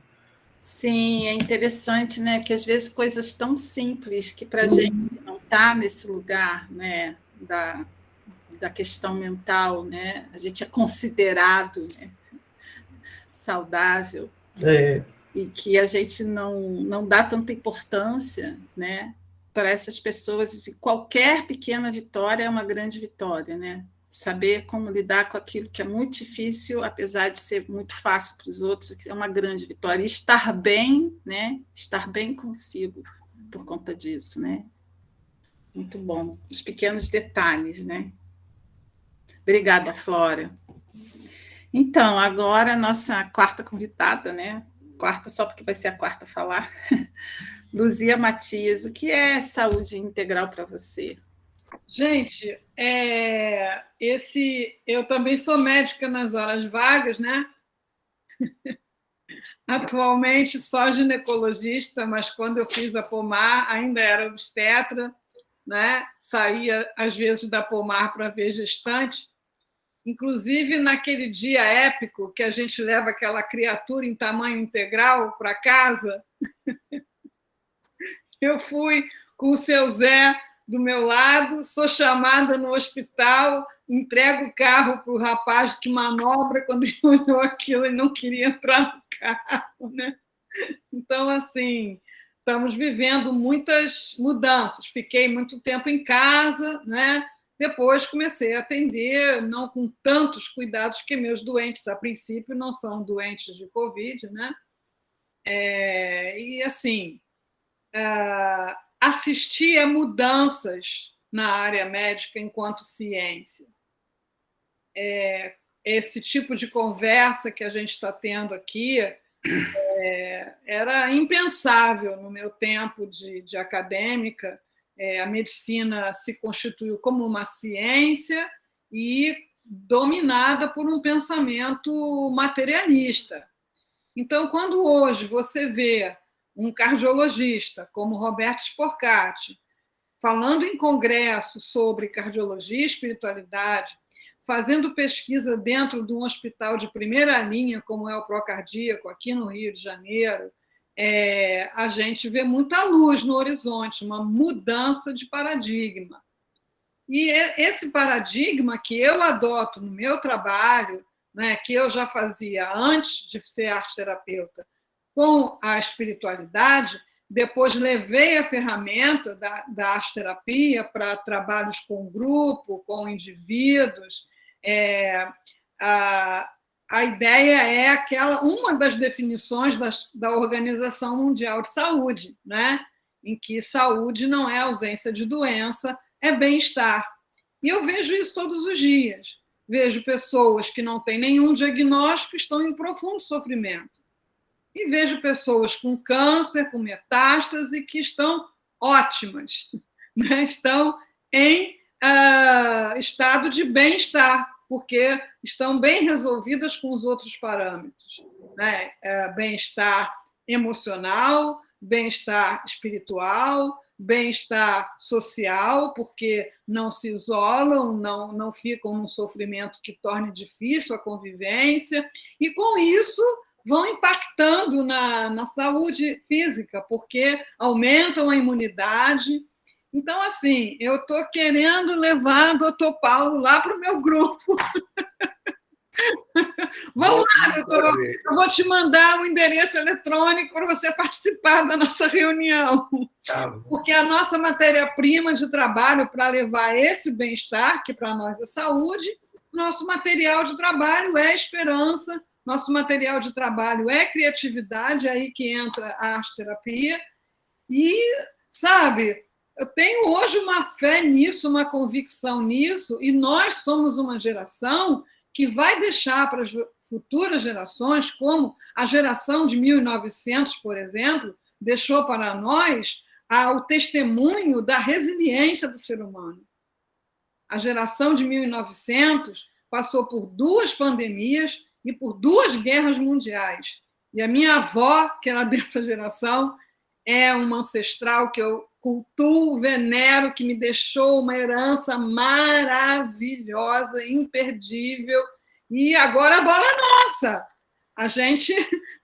Sim, é interessante, né? Que às vezes coisas tão simples que para a gente não está nesse lugar, né, da questão mental, né? A gente é considerado, né, saudável, e que a gente não dá tanta importância, né, para essas pessoas. E qualquer pequena vitória é uma grande vitória, né? Saber como lidar com aquilo que é muito difícil, apesar de ser muito fácil para os outros, é uma grande vitória. E estar bem, né? Estar bem consigo por conta disso, né? Muito bom. Os pequenos detalhes, né? Obrigada, Flora. Então, agora a nossa quarta convidada, né? Quarta só porque vai ser a quarta a falar. Luzia Matias, o que é saúde integral para você? Gente, eu também sou médica nas horas vagas, né? Atualmente só ginecologista, mas quando eu fiz a Pomar ainda era obstetra, né? Saía às vezes da Pomar para ver gestante. Inclusive naquele dia épico que a gente leva aquela criatura em tamanho integral para casa, eu fui com o seu Zé do meu lado, sou chamada no hospital, entrego o carro para o rapaz que manobra. Quando ele olhou aquilo, ele não queria entrar no carro, né? Então, assim, estamos vivendo muitas mudanças. Fiquei muito tempo em casa, né? Depois comecei a atender, não com tantos cuidados, que meus doentes, a princípio, não são doentes de Covid, né? E, assim, assistir a mudanças na área médica enquanto ciência. Esse tipo de conversa que a gente está tendo aqui era impensável no meu tempo de acadêmica. A medicina se constituiu como uma ciência e dominada por um pensamento materialista. Então, quando hoje você vê um cardiologista como Roberto Sporcati falando em congresso sobre cardiologia e espiritualidade, fazendo pesquisa dentro de um hospital de primeira linha, como é o Procardíaco, aqui no Rio de Janeiro, a gente vê muita luz no horizonte, uma mudança de paradigma. E esse paradigma que eu adoto no meu trabalho, né, que eu já fazia antes de ser arte-terapeuta, com a espiritualidade, depois levei a ferramenta da arte-terapia para trabalhos com grupo, com indivíduos. A ideia é uma das definições da Organização Mundial de Saúde, né? em que saúde não é ausência de doença, é bem-estar. E eu vejo isso todos os dias. Vejo pessoas que não têm nenhum diagnóstico, estão em profundo sofrimento. E vejo pessoas com câncer, com metástase, que estão ótimas, né? Estão em estado de bem-estar, porque estão bem resolvidas com os outros parâmetros, né? Bem-estar emocional, bem-estar espiritual, bem-estar social, porque não se isolam, não ficam num sofrimento que torne difícil a convivência, e com isso vão impactando na saúde física, porque aumentam a imunidade. Então, assim, eu estou querendo levar o doutor Paulo lá para o meu grupo. Vamos lá, doutor. Eu vou te mandar o endereço eletrônico para você participar da nossa reunião. Porque a nossa matéria-prima de trabalho para levar esse bem-estar, que para nós é saúde, nosso material de trabalho é esperança, nosso material de trabalho é criatividade, é aí que entra a arte-terapia. E, sabe, eu tenho hoje uma fé nisso, uma convicção nisso, e nós somos uma geração que vai deixar para as futuras gerações, como a geração de 1900, por exemplo, deixou para nós o testemunho da resiliência do ser humano. A geração de 1900 passou por 2 pandemias e por 2 guerras mundiais. E a minha avó, que era dessa geração, é uma ancestral que eu cultuo, venero, que me deixou uma herança maravilhosa, imperdível, e agora a bola é nossa. A gente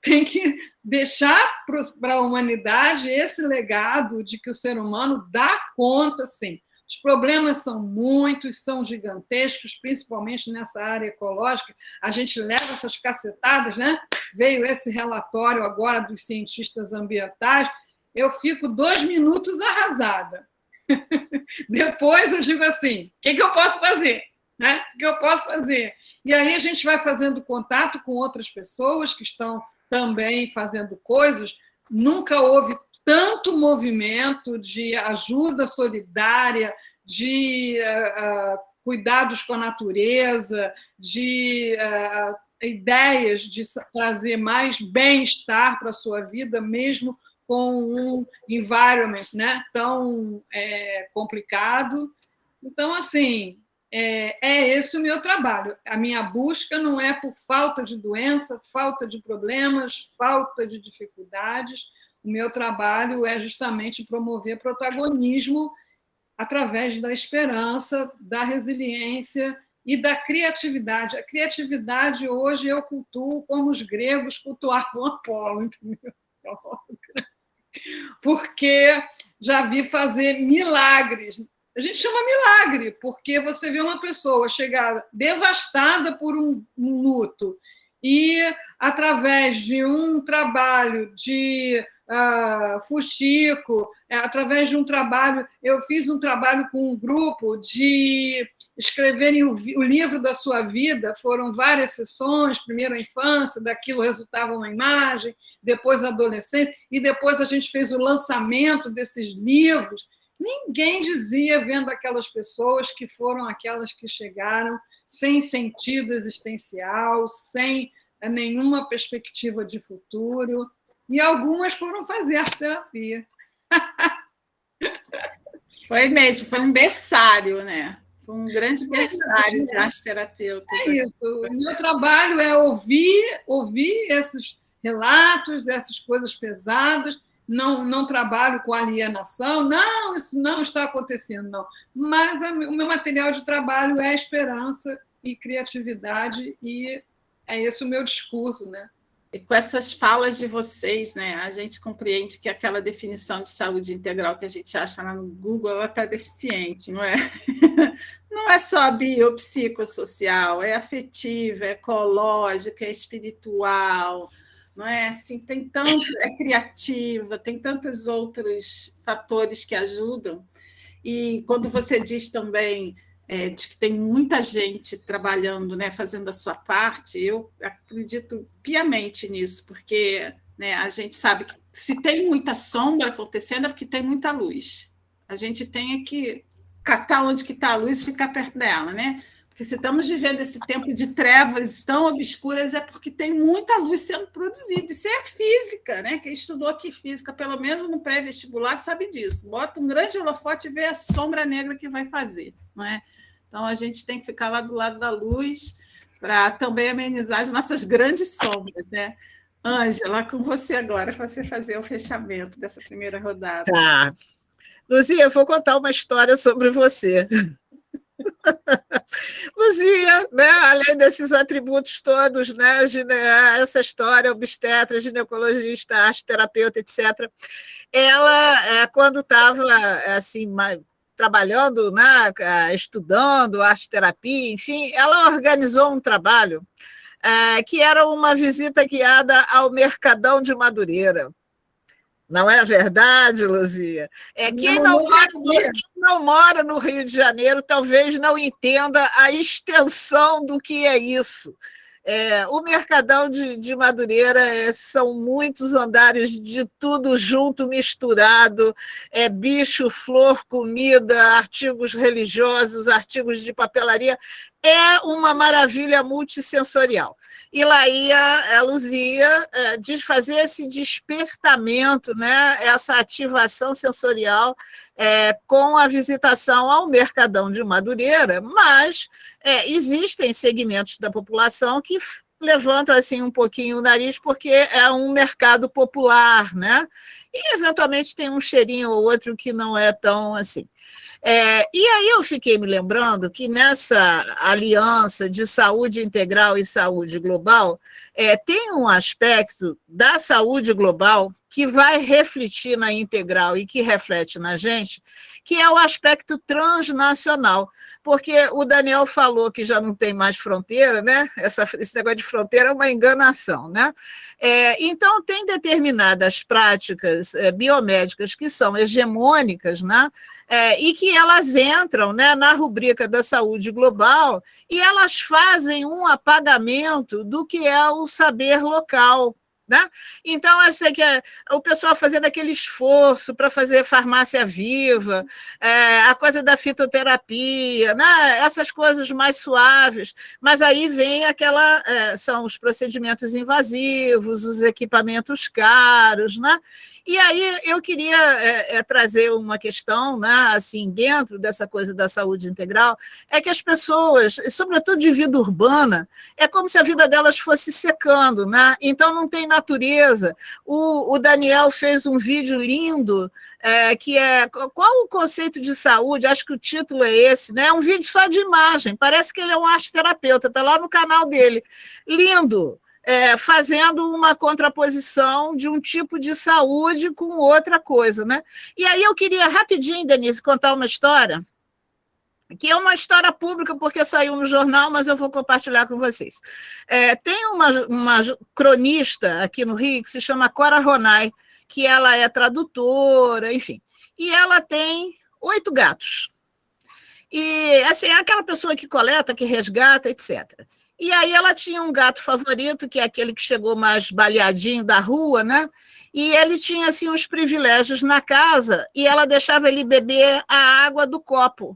tem que deixar para a humanidade esse legado de que o ser humano dá conta, sim. Os problemas são muitos, são gigantescos, principalmente nessa área ecológica. A gente leva essas cacetadas, né? Veio esse relatório agora dos cientistas ambientais. Eu fico 2 minutos arrasada. Depois eu digo assim, o que eu posso fazer? Né? O que eu posso fazer? E aí a gente vai fazendo contato com outras pessoas que estão também fazendo coisas. Nunca houve tanto movimento de ajuda solidária, de cuidados com a natureza, de ideias de trazer mais bem-estar para a sua vida, mesmo com um environment, né, tão complicado. Então, assim, é esse o meu trabalho. A minha busca não é por falta de doença, falta de problemas, falta de dificuldades. O meu trabalho é justamente promover protagonismo através da esperança, da resiliência e da criatividade. A criatividade, hoje, eu cultuo como os gregos cultuavam Apolo, entendeu? Porque já vi fazer milagres. A gente chama milagre, porque você vê uma pessoa chegar devastada por um luto e, através de um trabalho de fuxico, através de um trabalho... Eu fiz um trabalho com um grupo de escreverem o livro da sua vida, foram várias sessões, primeiro a infância, daquilo resultava uma imagem, depois a adolescência, e depois a gente fez o lançamento desses livros. Ninguém dizia, vendo aquelas pessoas, que foram aquelas que chegaram sem sentido existencial, sem nenhuma perspectiva de futuro, e algumas foram fazer arte-terapia. Foi mesmo, foi um berçário, né? Foi um grande berçário de arte-terapeuta. É isso. O meu trabalho é ouvir esses relatos, essas coisas pesadas. Não trabalho com alienação. Não, isso não está acontecendo, não. Mas o meu material de trabalho é esperança e criatividade, e é esse o meu discurso, né? E com essas falas de vocês, né, a gente compreende que aquela definição de saúde integral que a gente acha lá no Google, ela está deficiente, não é? Não é só biopsicossocial, é afetiva, é ecológica, é espiritual, não é? Assim, tem tanto, é criativa, tem tantos outros fatores que ajudam. E quando você diz também de que tem muita gente trabalhando, né, fazendo a sua parte, eu acredito piamente nisso, porque né? A gente sabe que se tem muita sombra acontecendo é porque tem muita luz. A gente tem que catar onde que está a luz e ficar perto dela, né? Porque se estamos vivendo esse tempo de trevas tão obscuras é porque tem muita luz sendo produzida. Isso é física, né? Quem estudou aqui física, pelo menos no pré-vestibular, sabe disso. Bota um grande holofote e vê a sombra negra que vai fazer, não é? Então, a gente tem que ficar lá do lado da luz para também amenizar as nossas grandes sombras, né? Ângela, com você agora, para você fazer o fechamento dessa primeira rodada. Tá. Luzia, eu vou contar uma história sobre você. Luzia, né, além desses atributos todos, né, essa história, obstetra, ginecologista, arte-terapeuta, etc., ela, quando estava assim, trabalhando, né, estudando arte-terapia, enfim, ela organizou um trabalho que era uma visita guiada ao Mercadão de Madureira. Não é verdade, Luzia? Quem não mora no Rio de Janeiro talvez não entenda a extensão do que é isso. O Mercadão de Madureira são muitos andares de tudo junto, misturado, bicho, flor, comida, artigos religiosos, artigos de papelaria. É uma maravilha multissensorial. E lá ia a Luzia fazer esse despertamento, né, essa ativação sensorial com a visitação ao Mercadão de Madureira, mas existem segmentos da população que levantam assim um pouquinho o nariz porque é um mercado popular, né? E eventualmente tem um cheirinho ou outro que não é tão assim. E aí eu fiquei me lembrando que nessa aliança de saúde integral e saúde global, tem um aspecto da saúde global que vai refletir na integral e que reflete na gente, que é o aspecto transnacional. Porque o Daniel falou que já não tem mais fronteira, né? Esse negócio de fronteira é uma enganação, né? Então, tem determinadas práticas biomédicas que são hegemônicas, né? E que elas entram, né, na rubrica da saúde global e elas fazem um apagamento do que é o saber local. Né? Então, eu sei que o pessoal fazendo aquele esforço para fazer farmácia viva, a coisa da fitoterapia, né? Essas coisas mais suaves, mas aí vem são os procedimentos invasivos, os equipamentos caros, né? E aí eu queria trazer uma questão, né, assim, dentro dessa coisa da saúde integral, que as pessoas, sobretudo de vida urbana, é como se a vida delas fosse secando, né? Então não tem natureza. O Daniel fez um vídeo lindo, que qual o conceito de saúde? Acho que o título é esse, né? É um vídeo só de imagem, parece que ele é um arte-terapeuta, está lá no canal dele. Lindo. Fazendo uma contraposição de um tipo de saúde com outra coisa, né? E aí eu queria rapidinho, Denise, contar uma história, que é uma história pública, porque saiu no jornal, mas eu vou compartilhar com vocês. Tem uma cronista aqui no Rio que se chama Cora Ronay, que ela é tradutora, enfim, e ela tem 8 gatos. E assim, é aquela pessoa que coleta, que resgata, etc. E aí ela tinha um gato favorito, que é aquele que chegou mais baleadinho da rua, né? E ele tinha assim, uns privilégios na casa, e ela deixava ele beber a água do copo.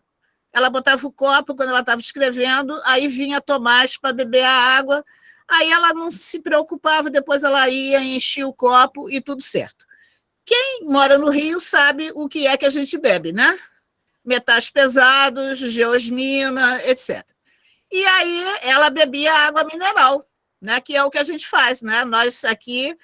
Ela botava o copo quando ela estava escrevendo, aí vinha Tomás para beber a água, aí ela não se preocupava, depois ela ia, enchia o copo e tudo certo. Quem mora no Rio sabe o que é que a gente bebe, né? Metais pesados, geosmina, etc. E aí ela bebia água mineral, né, que é o que a gente faz, né? Nós aqui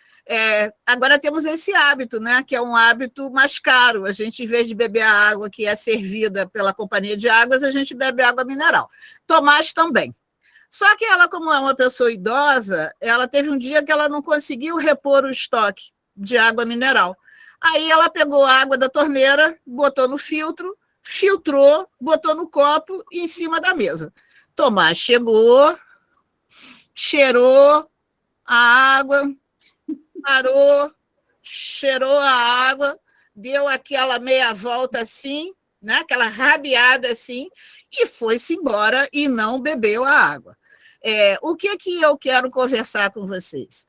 agora temos esse hábito, né, que é um hábito mais caro. A gente, em vez de beber a água que é servida pela companhia de águas, a gente bebe água mineral. Tomás também. Só que ela, como é uma pessoa idosa, ela teve um dia que ela não conseguiu repor o estoque de água mineral. Aí ela pegou a água da torneira, botou no filtro, filtrou, botou no copo e em cima da mesa. Tomás chegou, cheirou a água, parou, cheirou a água, deu aquela meia volta assim, né, aquela rabiada assim, e foi-se embora e não bebeu a água. O que eu quero conversar com vocês?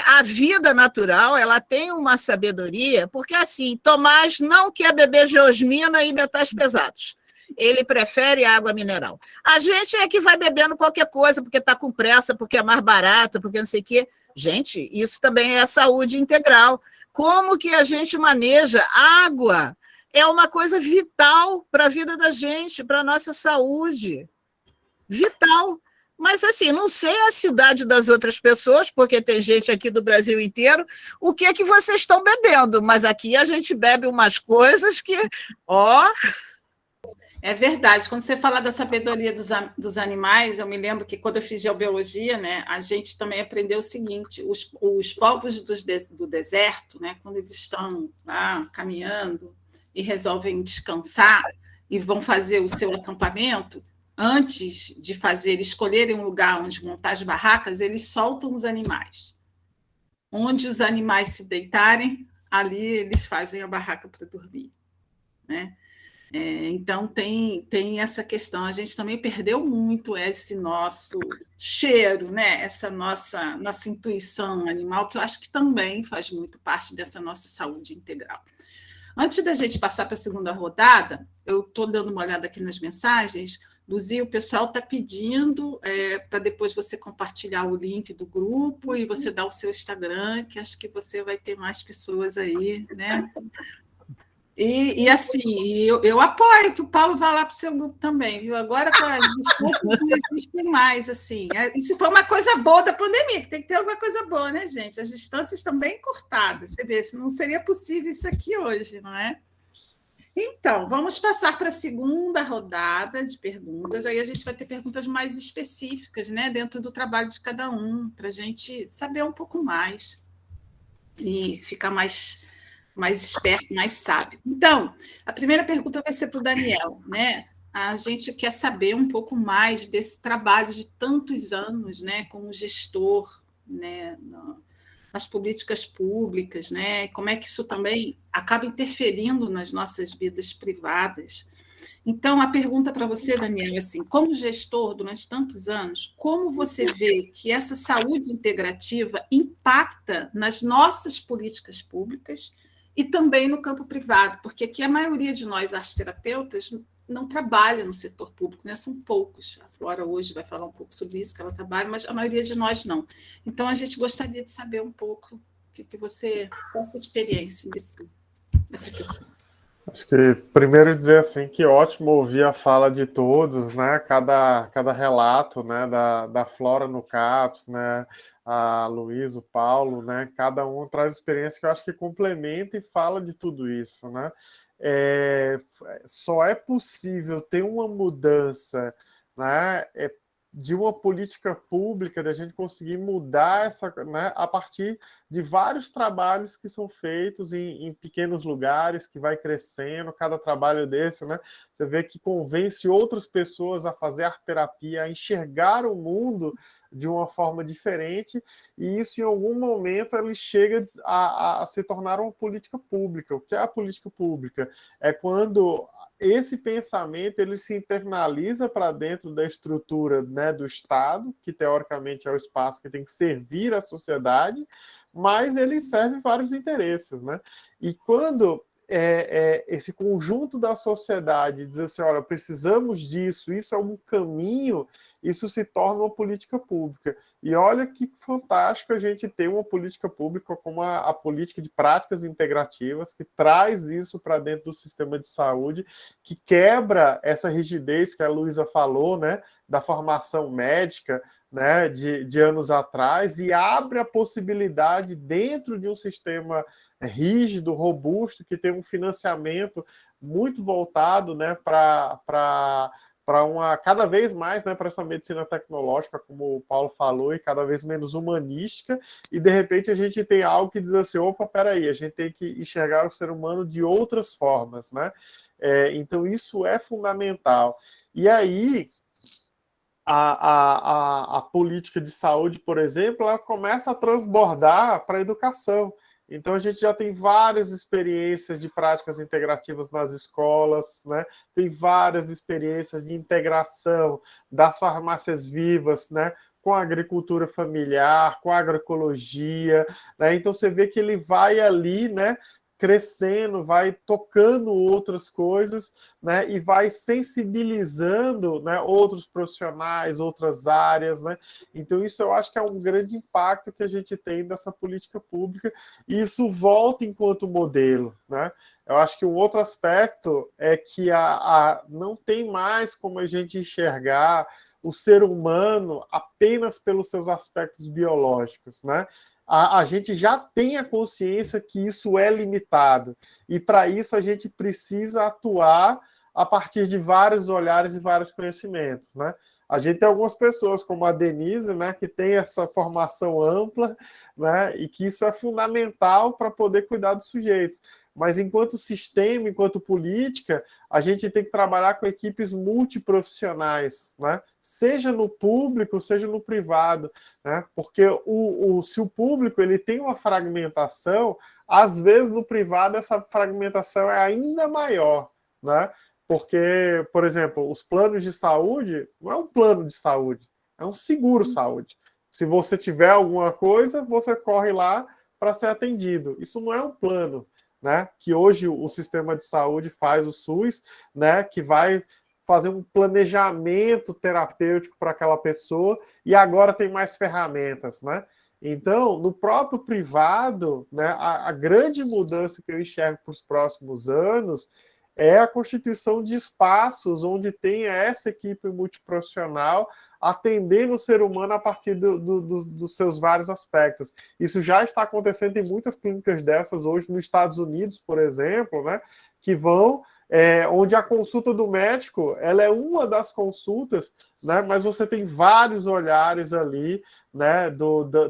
A vida natural, ela tem uma sabedoria, porque, assim, Tomás não quer beber geosmina e metais pesados. Ele prefere água mineral. A gente é que vai bebendo qualquer coisa, porque está com pressa, porque é mais barato, porque não sei o quê. Gente, isso também é saúde integral. Como que a gente maneja água? É uma coisa vital para a vida da gente, para a nossa saúde. Vital. Mas, assim, não sei a cidade das outras pessoas, porque tem gente aqui do Brasil inteiro, o que é que vocês estão bebendo, mas aqui a gente bebe umas coisas que, ó... É verdade. Quando você fala da sabedoria dos animais, eu me lembro que quando eu fiz geobiologia, né, a gente também aprendeu o seguinte: os povos do deserto, né, quando eles estão lá caminhando e resolvem descansar e vão fazer o seu acampamento, antes de escolherem um lugar onde montar as barracas, eles soltam os animais. Onde os animais se deitarem, ali eles fazem a barraca para dormir, né? Então, tem essa questão. A gente também perdeu muito esse nosso cheiro, né? Essa nossa intuição animal, que eu acho que também faz muito parte dessa nossa saúde integral. Antes da gente passar para a segunda rodada, eu estou dando uma olhada aqui nas mensagens. Luzia, o pessoal está pedindo para depois você compartilhar o link do grupo e você dar o seu Instagram, que acho que você vai ter mais pessoas aí, né? E assim, eu apoio que o Paulo vá lá para o seu grupo também, viu? Agora com as distâncias não existem mais, assim. Isso foi uma coisa boa da pandemia, que tem que ter alguma coisa boa, né, gente? As distâncias estão bem cortadas. Você vê, se não seria possível isso aqui hoje, não é? Então, vamos passar para a segunda rodada de perguntas. Aí a gente vai ter perguntas mais específicas, né, dentro do trabalho de cada um, para a gente saber um pouco mais e ficar mais esperto, mais sábio. Então, a primeira pergunta vai ser para o Daniel, né? A gente quer saber um pouco mais desse trabalho de tantos anos, né, como gestor, né, nas políticas públicas, né? Como é que isso também acaba interferindo nas nossas vidas privadas. Então, a pergunta para você, Daniel, é assim: como gestor durante tantos anos, como você vê que essa saúde integrativa impacta nas nossas políticas públicas e também no campo privado? Porque aqui a maioria de nós, arteterapeutas, não trabalha no setor público, né? São poucos. A Flora hoje vai falar um pouco sobre isso, que ela trabalha, mas a maioria de nós não. Então, a gente gostaria de saber um pouco o que você, qual a sua experiência nessa questão. Acho que primeiro dizer assim que ótimo ouvir a fala de todos, né? Cada relato, né? Da Flora no CAPS, né? A Luiz, o Paulo, né? Cada um traz experiência que eu acho que complementa e fala de tudo isso, né? Só é possível ter uma mudança, né, de uma política pública, da gente conseguir mudar essa, né, a partir de vários trabalhos que são feitos em pequenos lugares, que vai crescendo, cada trabalho desse, né, você vê que convence outras pessoas a fazer arte-terapia, a enxergar o mundo de uma forma diferente, e isso em algum momento ele chega a se tornar uma política pública. O que é a política pública? É quando esse pensamento ele se internaliza para dentro da estrutura, né, do Estado, que teoricamente é o espaço que tem que servir a sociedade, mas ele serve vários interesses, né? E quando esse conjunto da sociedade diz assim, olha, precisamos disso, isso é um caminho, isso se torna uma política pública. E olha que fantástico a gente ter uma política pública como a política de práticas integrativas, que traz isso para dentro do sistema de saúde, que quebra essa rigidez que a Luísa falou, né, da formação médica, né, de anos atrás, e abre a possibilidade dentro de um sistema rígido, robusto, que tem um financiamento muito voltado, né, para cada vez mais, né, para essa medicina tecnológica, como o Paulo falou, e cada vez menos humanística, e de repente a gente tem algo que diz assim, opa, peraí, a gente tem que enxergar o ser humano de outras formas, né? Então isso é fundamental. E aí a política de saúde, por exemplo, ela começa a transbordar para a educação. Então, a gente já tem várias experiências de práticas integrativas nas escolas, né? Tem várias experiências de integração das farmácias vivas, né, com a agricultura familiar, com a agroecologia, né? Então você vê que ele vai ali, né, crescendo, vai tocando outras coisas, né, e vai sensibilizando, né, outros profissionais, outras áreas, né? Então isso eu acho que é um grande impacto que a gente tem dessa política pública, e isso volta enquanto modelo, né? Eu acho que um outro aspecto é que não tem mais como a gente enxergar o ser humano apenas pelos seus aspectos biológicos, né? A gente já tem a consciência que isso é limitado, e para isso a gente precisa atuar a partir de vários olhares e vários conhecimentos, né? A gente tem algumas pessoas, como a Denise, né, que tem essa formação ampla, né, e que isso é fundamental para poder cuidar dos sujeitos. Mas enquanto sistema, enquanto política, a gente tem que trabalhar com equipes multiprofissionais, né? Seja no público, seja no privado, né? Porque se o público ele tem uma fragmentação, às vezes no privado essa fragmentação é ainda maior, né? Porque, por exemplo, os planos de saúde não é um plano de saúde, é um seguro-saúde. Se você tiver alguma coisa, você corre lá para ser atendido. Isso não é um plano, né, que hoje o sistema de saúde faz, o SUS, né, que vai fazer um planejamento terapêutico para aquela pessoa, e agora tem mais ferramentas, né? Então, no próprio privado, né, a grande mudança que eu enxergo para os próximos anos é a constituição de espaços onde tenha essa equipe multiprofissional atendendo o ser humano a partir dos seus vários aspectos. Isso já está acontecendo em muitas clínicas dessas hoje nos Estados Unidos, por exemplo, né, que vão, onde a consulta do médico ela é uma das consultas, né, mas você tem vários olhares ali, né,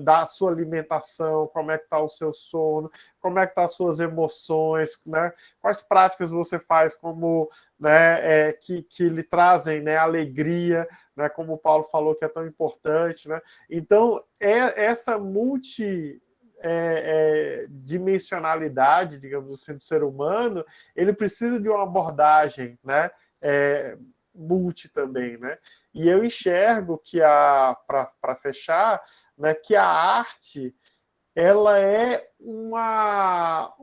da sua alimentação, como é que está o seu sono, como é que estão as suas emoções, né, quais práticas você faz como, né, que lhe trazem, né, alegria, né, como o Paulo falou que é tão importante, né? Então, essa multidimensionalidade, digamos assim, do ser humano, ele precisa de uma abordagem, né, multi também, né? E eu enxergo que, para fechar, né, que a arte ela é uma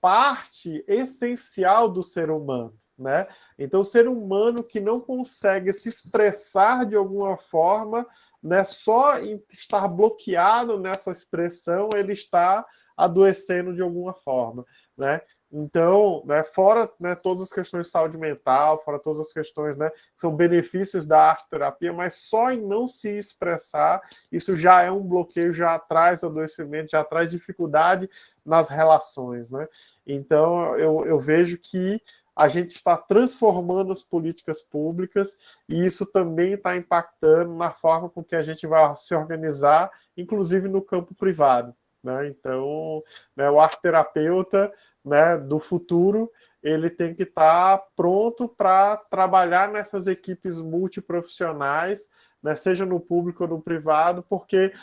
parte essencial do ser humano, né? Então, o ser humano que não consegue se expressar de alguma forma, né, só em estar bloqueado nessa expressão, ele está adoecendo de alguma forma, né? Então, né, fora, né, todas as questões de saúde mental, fora todas as questões, né, que são benefícios da arte-terapia, mas só em não se expressar, isso já é um bloqueio, já traz adoecimento, já traz dificuldade nas relações, né? Então, eu vejo que a gente está transformando as políticas públicas e isso também está impactando na forma com que a gente vai se organizar, inclusive no campo privado, né? Então, né, o arte-terapeuta, né, do futuro, ele tem que estar pronto para trabalhar nessas equipes multiprofissionais, né, seja no público ou no privado, porque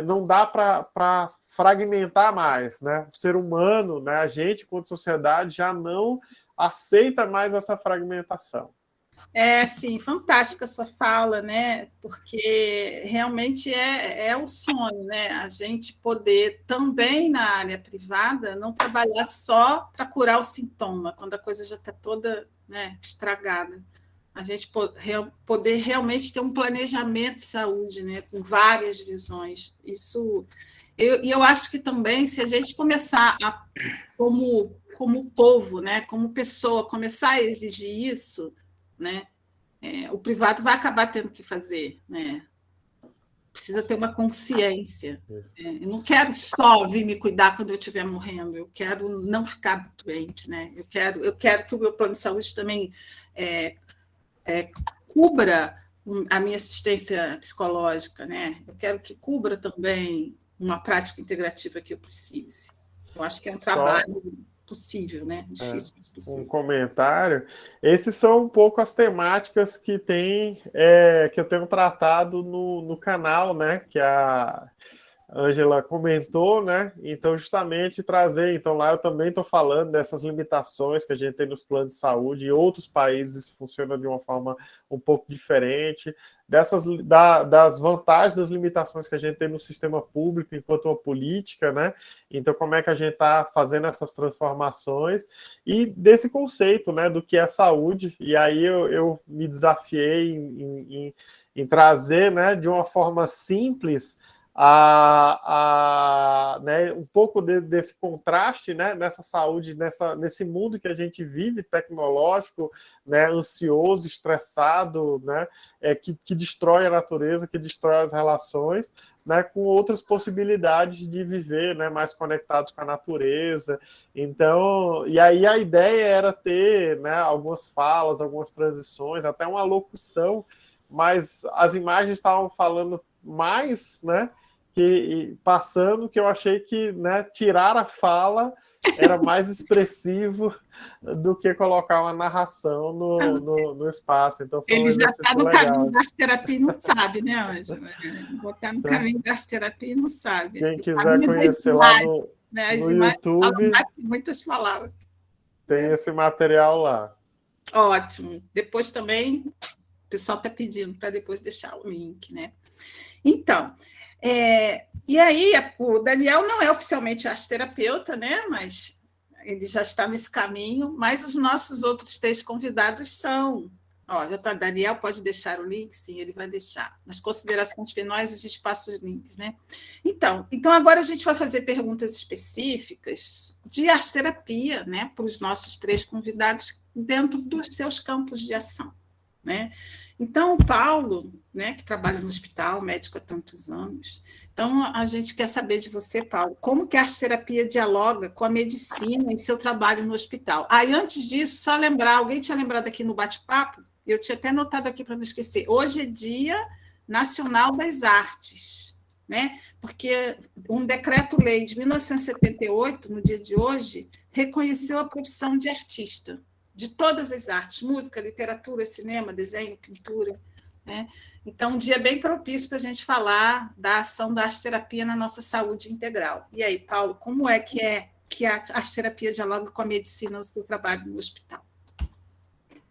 não dá para fragmentar mais, né? O ser humano, né, a gente, enquanto sociedade, já não aceita mais essa fragmentação. Sim, fantástica a sua fala, né? Porque realmente é o sonho, né? A gente poder também na área privada não trabalhar só para curar o sintoma, quando a coisa já está toda, né, estragada. A gente poder realmente ter um planejamento de saúde, né, com várias visões. Isso, eu acho que também, se a gente começar como povo, né, como pessoa, começar a exigir isso, né, o privado vai acabar tendo que fazer, né? Precisa ter uma consciência. Eu não quero só vir me cuidar quando eu estiver morrendo, eu quero não ficar doente, né? Eu quero que o meu plano de saúde também cubra a minha assistência psicológica, né? Eu quero que cubra também uma prática integrativa que eu precise. Eu acho que é um trabalho possível, né? Difícil, mas possível. Um comentário. Esses são um pouco as temáticas que que eu tenho tratado no canal, né? Que Ângela comentou, né? Então, justamente trazer. Então, lá eu também estou falando dessas limitações que a gente tem nos planos de saúde. Em outros países funciona de uma forma um pouco diferente. Das vantagens, das limitações que a gente tem no sistema público enquanto uma política, né? Então, como é que a gente está fazendo essas transformações e desse conceito, né? Do que é saúde. E aí eu me desafiei em trazer, né? De uma forma simples né, um pouco desse contraste, né, nessa saúde, nesse mundo que a gente vive, tecnológico, né, ansioso, estressado, né, que destrói a natureza, que destrói as relações, né, com outras possibilidades de viver, né, mais conectados com a natureza. Então, e aí a ideia era ter, né, algumas falas, algumas transições, até uma locução, mas as imagens estavam falando mais, né, passando, que eu achei que, né, tirar a fala era mais expressivo do que colocar uma narração no espaço. Então, foi Ele já está no legal. caminho da arte-terapia e não sabe, né, Ângela? Botar no caminho da arte-terapia e não sabe. Quem quiser conhecer lá no YouTube, muitas palavras. Tem esse material lá. Ótimo. Depois também, o pessoal está pedindo para depois deixar o link, né? Então, e aí, o Daniel não é oficialmente arte-terapeuta, né? Mas ele já está nesse caminho, mas os nossos outros 3 convidados são. Ó, já tá, Daniel pode deixar o link? Sim, ele vai deixar. Nas considerações finais, a gente passa os links, né? Então agora a gente vai fazer perguntas específicas de arte-terapia, né? Para os nossos 3 convidados dentro dos seus campos de ação, né? Então, o Paulo, né, que trabalha no hospital, médico há tantos anos, então a gente quer saber de você, Paulo, como que a arte-terapia dialoga com a medicina em seu trabalho no hospital? Aí, antes disso, só lembrar, alguém tinha lembrado aqui no bate-papo, eu tinha até notado aqui para não esquecer, hoje é Dia Nacional das Artes, né? Porque um decreto-lei de 1978, no dia de hoje, reconheceu a profissão de artista, de todas as artes, música, literatura, cinema, desenho, pintura, né? Então, um dia bem propício para a gente falar da ação da arte-terapia na nossa saúde integral. E aí, Paulo, como é que a arte-terapia dialoga com a medicina no seu trabalho no hospital?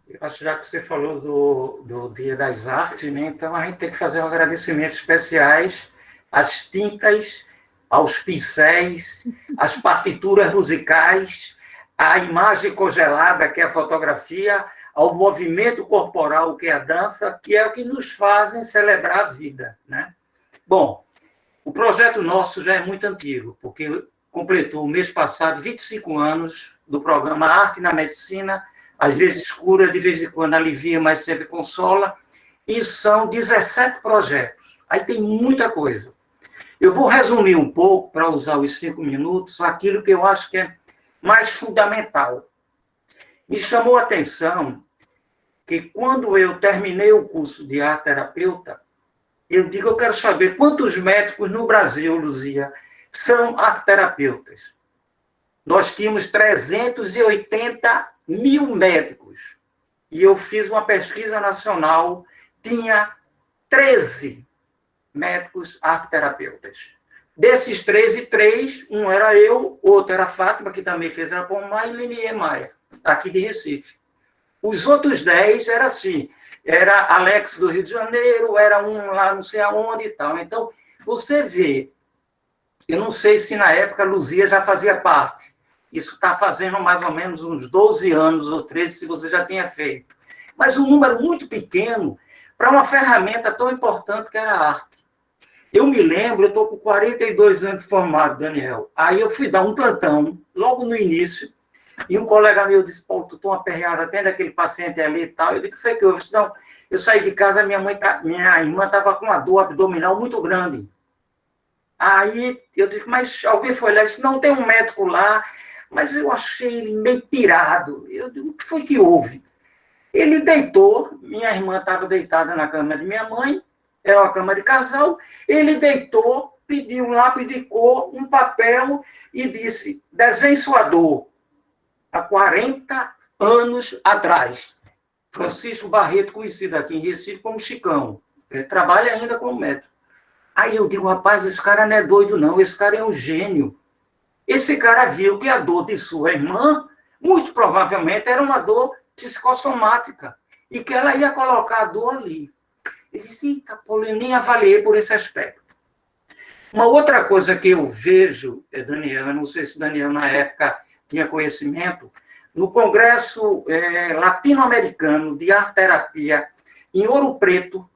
Eu acho, já que você falou do Dia das Artes, né? Então a gente tem que fazer um agradecimento especiais às tintas, aos pincéis, às partituras musicais, à imagem congelada, que é a fotografia, ao movimento corporal, que é a dança, que é o que nos fazem celebrar a vida, né? Bom, o projeto nosso já é muito antigo, porque completou o mês passado 25 anos do programa Arte na Medicina, às vezes cura, de vez em quando alivia, mas sempre consola, e são 17 projetos. Aí tem muita coisa. Eu vou resumir um pouco, para usar os 5 minutos, aquilo que eu acho que é mais fundamental. Me chamou a atenção que, quando eu terminei o curso de arte-terapeuta, eu digo, eu quero saber quantos médicos no Brasil, Luzia, são arte-terapeutas. Nós tínhamos 380 mil médicos. E eu fiz uma pesquisa nacional, tinha 13 médicos arte-terapeutas. Desses 13, 3, um era eu, outro era a Fátima, que também fez a Pomar, e Linier Maia, aqui de Recife. Os outros 10 era assim, era Alex do Rio de Janeiro, era um lá não sei aonde e tal. Então, você vê, eu não sei se na época a Luzia já fazia parte, isso está fazendo mais ou menos uns 12 anos ou 13, se você já tinha feito. Mas um número muito pequeno para uma ferramenta tão importante que era a arte. Eu me lembro, eu estou com 42 anos de formado, Daniel. Aí eu fui dar um plantão, logo no início, e um colega meu disse, Paulo, tu uma aperreado, atende aquele paciente ali e tal. Eu disse, o que foi que houve? Eu disse, não, eu saí de casa, minha irmã estava com uma dor abdominal muito grande. Aí eu disse, mas alguém foi lá? Eu disse, não, tem um médico lá, mas eu achei ele meio pirado. Eu digo, o que foi que houve? Ele deitou, minha irmã estava deitada na cama de minha mãe, era uma cama de casal, ele deitou, pediu um lápis de cor, um papel e disse, desenhe sua dor. Há 40 anos atrás. Francisco Barreto, conhecido aqui em Recife como Chicão. Ele trabalha ainda como médico. Aí eu digo, rapaz, esse cara não é doido, não, esse cara é um gênio. Esse cara viu que a dor de sua irmã, muito provavelmente, era uma dor psicossomática, e que ela ia colocar a dor ali. Ele disse, eita, Paulo, eu nem avaliei por esse aspecto. Uma outra coisa que eu vejo, Daniel, eu não sei se Daniel na época tinha conhecimento, no Congresso Latino-Americano de Arte-Terapia, em Ouro Preto,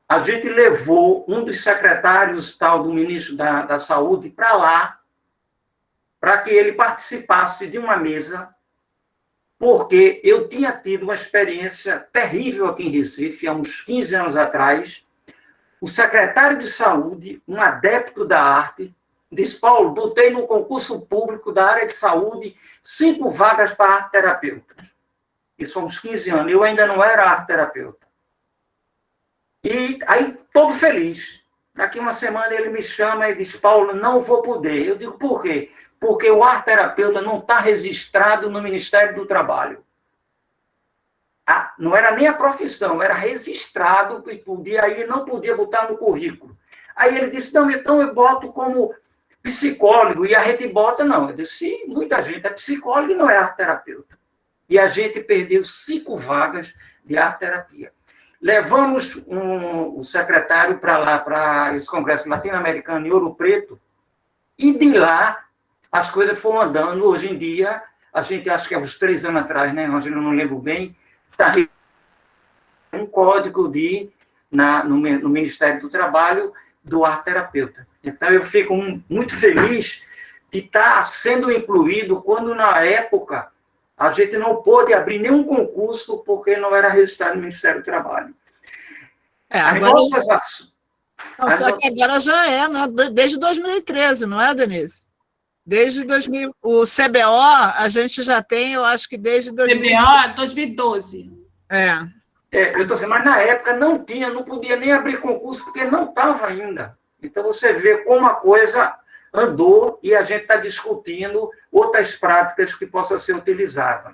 a gente levou um dos secretários tal do ministro da Saúde para lá, para que ele participasse de uma mesa, porque eu tinha tido uma experiência terrível aqui em Recife, há uns 15 anos atrás. O secretário de Saúde, um adepto da arte, disse, Paulo, botei no concurso público da área de saúde 5 vagas para arte-terapeutas. Isso há uns 15 anos, eu ainda não era arte-terapeuta. E aí, todo feliz. Daqui uma semana ele me chama e diz, Paulo, não vou poder. Eu digo, por quê? Porque o arte-terapeuta não está registrado no Ministério do Trabalho. Não era nem a profissão, era registrado, e podia ir, não podia botar no currículo. Aí ele disse, não, então eu boto como psicólogo, e a gente bota, não. Eu disse, sim, muita gente é psicólogo e não é arte-terapeuta. E a gente perdeu 5 vagas de arte-terapia. Levamos o secretário para lá, para esse congresso latino-americano em Ouro Preto, e de lá as coisas foram andando. Hoje em dia, a gente acha que é uns 3 anos atrás, né, Ângelo, eu não lembro bem, está um código no Ministério do Trabalho do arte-terapeuta. Então, eu fico muito feliz de estar sendo incluído quando, na época, a gente não pôde abrir nenhum concurso porque não era registrado no Ministério do Trabalho. Agora... Só que agora já é, né? Desde 2013, não é, Denise? Desde 2000, o CBO, a gente já tem, eu acho que desde 2012. Eu estou dizendo, mas na época não podia nem abrir concurso, porque não estava ainda. Então, você vê como a coisa andou e a gente está discutindo outras práticas que possam ser utilizadas.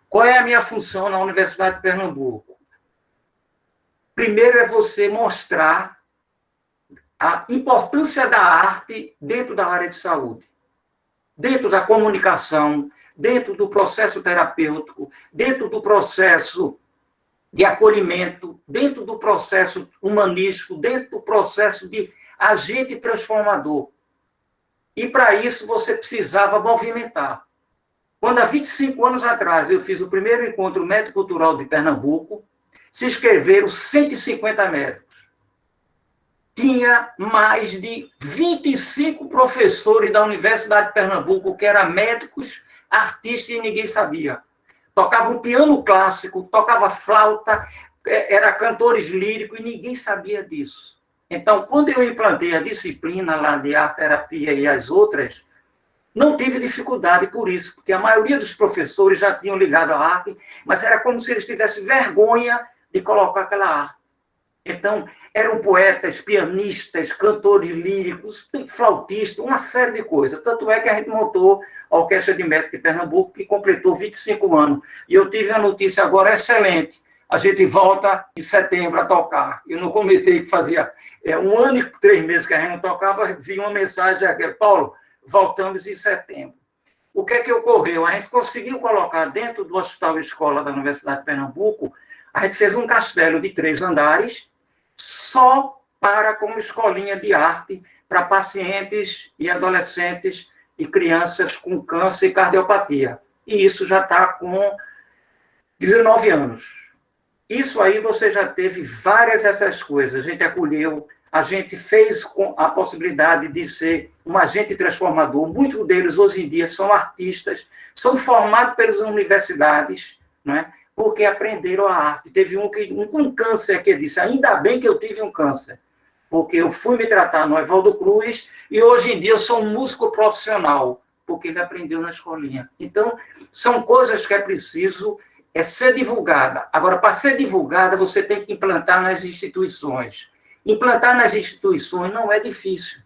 Qual é a minha função na Universidade de Pernambuco? Primeiro é você mostrar a importância da arte dentro da área de saúde, dentro da comunicação, dentro do processo terapêutico, dentro do processo de acolhimento, dentro do processo humanístico, dentro do processo de agente transformador. E, para isso, você precisava movimentar. Quando, há 25 anos atrás, eu fiz o primeiro encontro médico-cultural de Pernambuco, se inscreveram 150 médicos. Tinha mais de 25 professores da Universidade de Pernambuco, que eram médicos, artistas, e ninguém sabia. Tocavam piano clássico, tocava flauta, eram cantores líricos, e ninguém sabia disso. Então, quando eu implantei a disciplina lá de arte-terapia e as outras, não tive dificuldade por isso, porque a maioria dos professores já tinham ligado à arte, mas era como se eles tivessem vergonha de colocar aquela arte. Então, eram poetas, pianistas, cantores líricos, flautistas, uma série de coisas. Tanto é que a gente montou a Orquestra de Médicos de Pernambuco, que completou 25 anos. E eu tive a notícia agora excelente. A gente volta em setembro a tocar. Eu não comentei que fazia 1 ano e 3 meses que a gente não tocava, vi uma mensagem aqui, Paulo, voltamos em setembro. O que é que ocorreu? A gente conseguiu colocar dentro do Hospital Escola da Universidade de Pernambuco, a gente fez um castelo de 3 andares, só como escolinha de arte para pacientes e adolescentes e crianças com câncer e cardiopatia. E isso já está com 19 anos. Isso aí você já teve várias dessas coisas. A gente acolheu, a gente fez com a possibilidade de ser um agente transformador. Muitos deles, hoje em dia, são artistas, são formados pelas universidades, não é? Porque aprenderam a arte. Teve um com câncer que disse, ainda bem que eu tive um câncer, porque eu fui me tratar no Evaldo Cruz e hoje em dia eu sou um músico profissional, porque ele aprendeu na escolinha. Então, são coisas que é preciso ser divulgada. Agora, para ser divulgada, você tem que implantar nas instituições. Implantar nas instituições não é difícil.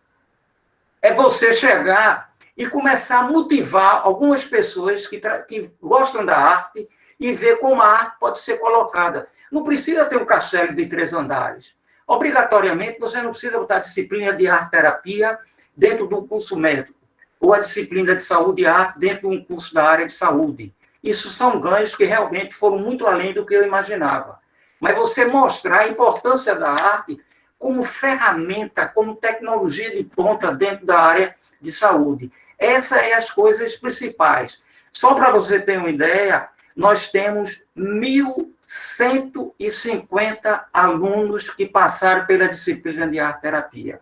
É você chegar e começar a motivar algumas pessoas que gostam da arte e ver como a arte pode ser colocada. Não precisa ter um castelo de 3 andares. Obrigatoriamente, você não precisa botar a disciplina de arte-terapia dentro do curso médico, ou a disciplina de saúde e arte dentro de um curso da área de saúde. Isso são ganhos que realmente foram muito além do que eu imaginava. Mas você mostrar a importância da arte como ferramenta, como tecnologia de ponta dentro da área de saúde. Essas são as coisas principais. Só para você ter uma ideia, nós temos 1.150 alunos que passaram pela disciplina de arte-terapia.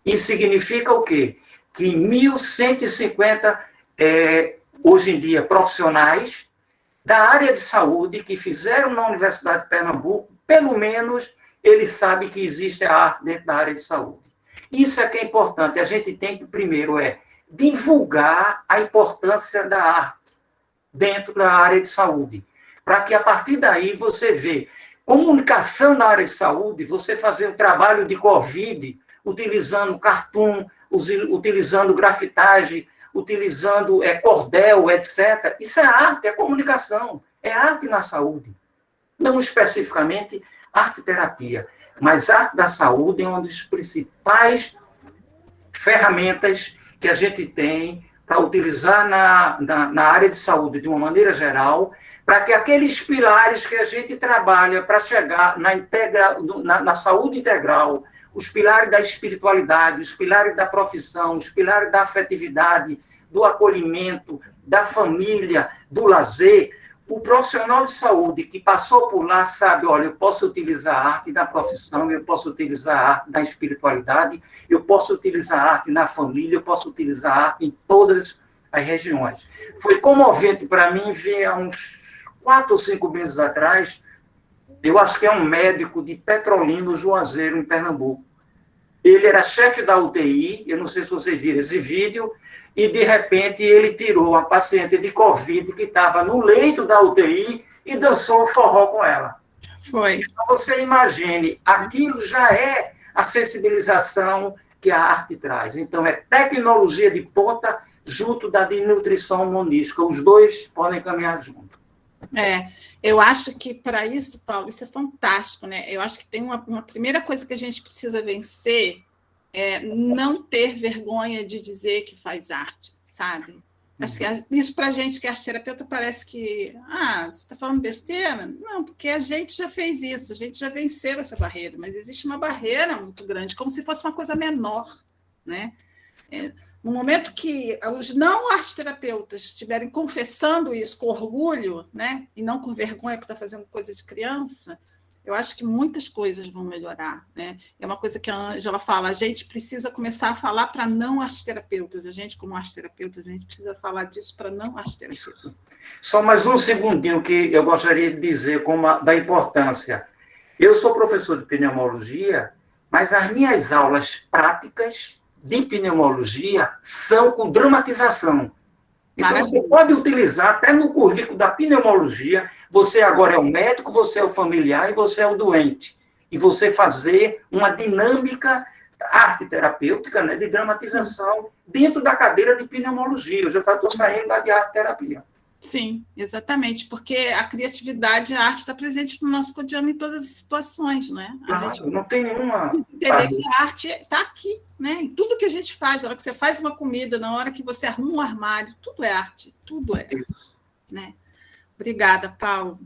Isso significa o quê? Que 1.150, hoje em dia, profissionais da área de saúde que fizeram na Universidade de Pernambuco, pelo menos eles sabem que existe a arte dentro da área de saúde. Isso é que é importante. A gente tem que, primeiro, divulgar a importância da arte dentro da área de saúde, para que, a partir daí, você vê comunicação na área de saúde, você fazer um trabalho de COVID, utilizando cartoon, utilizando grafitagem, utilizando cordel, etc. Isso é arte, é comunicação, é arte na saúde. Não especificamente arte-terapia, mas arte da saúde é uma das principais ferramentas que a gente tem para utilizar na área de saúde de uma maneira geral, para que aqueles pilares que a gente trabalha para chegar na saúde integral, os pilares da espiritualidade, os pilares da profissão, os pilares da afetividade, do acolhimento, da família, do lazer, o profissional de saúde que passou por lá sabe, olha, eu posso utilizar a arte na profissão, eu posso utilizar a arte na espiritualidade, eu posso utilizar a arte na família, eu posso utilizar a arte em todas as regiões. Foi comovente para mim ver há uns 4 ou 5 meses atrás, eu acho que é um médico de Petrolina, Juazeiro, em Pernambuco. Ele era chefe da UTI, eu não sei se vocês viram esse vídeo, e, de repente, ele tirou uma paciente de Covid que estava no leito da UTI e dançou o forró com ela. Foi. Então, você imagine, aquilo já é a sensibilização que a arte traz. Então, é tecnologia de ponta junto da de nutrição monística. Os dois podem caminhar junto. Eu acho que, para isso, Paulo, isso é fantástico, né? Eu acho que tem uma primeira coisa que a gente precisa vencer, não ter vergonha de dizer que faz arte, sabe? Acho que isso para a gente que é arte-terapeuta parece que você está falando besteira? Não, porque a gente já fez isso, a gente já venceu essa barreira, mas existe uma barreira muito grande, como se fosse uma coisa menor, né? No momento que os não arte-terapeutas estiverem confessando isso com orgulho, né? E não com vergonha por estar fazendo coisa de criança, eu acho que muitas coisas vão melhorar, né? É uma coisa que a Ângela fala, a gente precisa começar a falar para não arte-terapeutas, a gente, como arte-terapeutas, a gente precisa falar disso para não arte-terapeutas. Só mais um segundinho que eu gostaria de dizer da importância. Eu sou professor de pneumologia, mas as minhas aulas práticas de pneumologia são com dramatização. Então, você pode utilizar até no currículo da pneumologia, você agora é o médico, você é o familiar e você é o doente. E você fazer uma dinâmica arte terapêutica, né, de dramatização dentro da cadeira de pneumologia. Eu já estou saindo da de arte terapia. Sim, exatamente, porque a criatividade, a arte está presente no nosso cotidiano em todas as situações, né? Claro, não tem nenhuma... Entender que a arte está aqui, né? Em tudo que a gente faz, na hora que você faz uma comida, na hora que você arruma um armário, tudo é arte, tudo é arte, né? Obrigada, Paulo.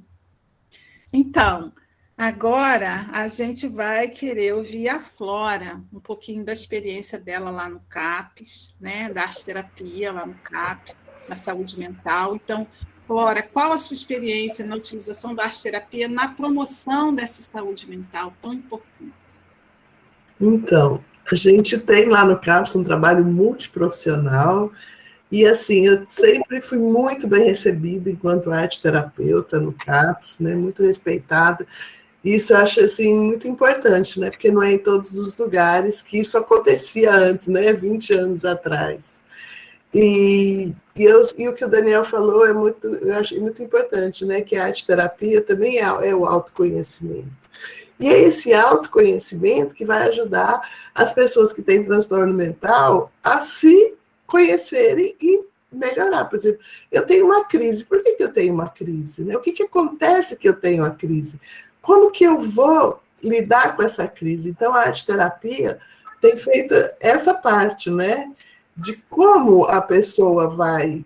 Então, agora a gente vai querer ouvir a Flora, um pouquinho da experiência dela lá no CAPES, né? Da arte-terapia lá no CAPES, na saúde mental. Então, Flora, qual a sua experiência na utilização da arte-terapia na promoção dessa saúde mental tão importante? Então, a gente tem lá no CAPES um trabalho multiprofissional e, assim, eu sempre fui muito bem recebida enquanto arte-terapeuta no CAPES, né, muito respeitada. Isso eu acho, assim, muito importante, né, porque não é em todos os lugares que isso acontecia antes, né, 20 anos atrás. E o que o Daniel falou eu acho muito importante, né? Que a arte-terapia também é o autoconhecimento. E é esse autoconhecimento que vai ajudar as pessoas que têm transtorno mental a se conhecerem e melhorar. Por exemplo, eu tenho uma crise. Por que eu tenho uma crise? Né? O que acontece que eu tenho a crise? Como que eu vou lidar com essa crise. Então, a arte-terapia tem feito essa parte, né, de como a pessoa vai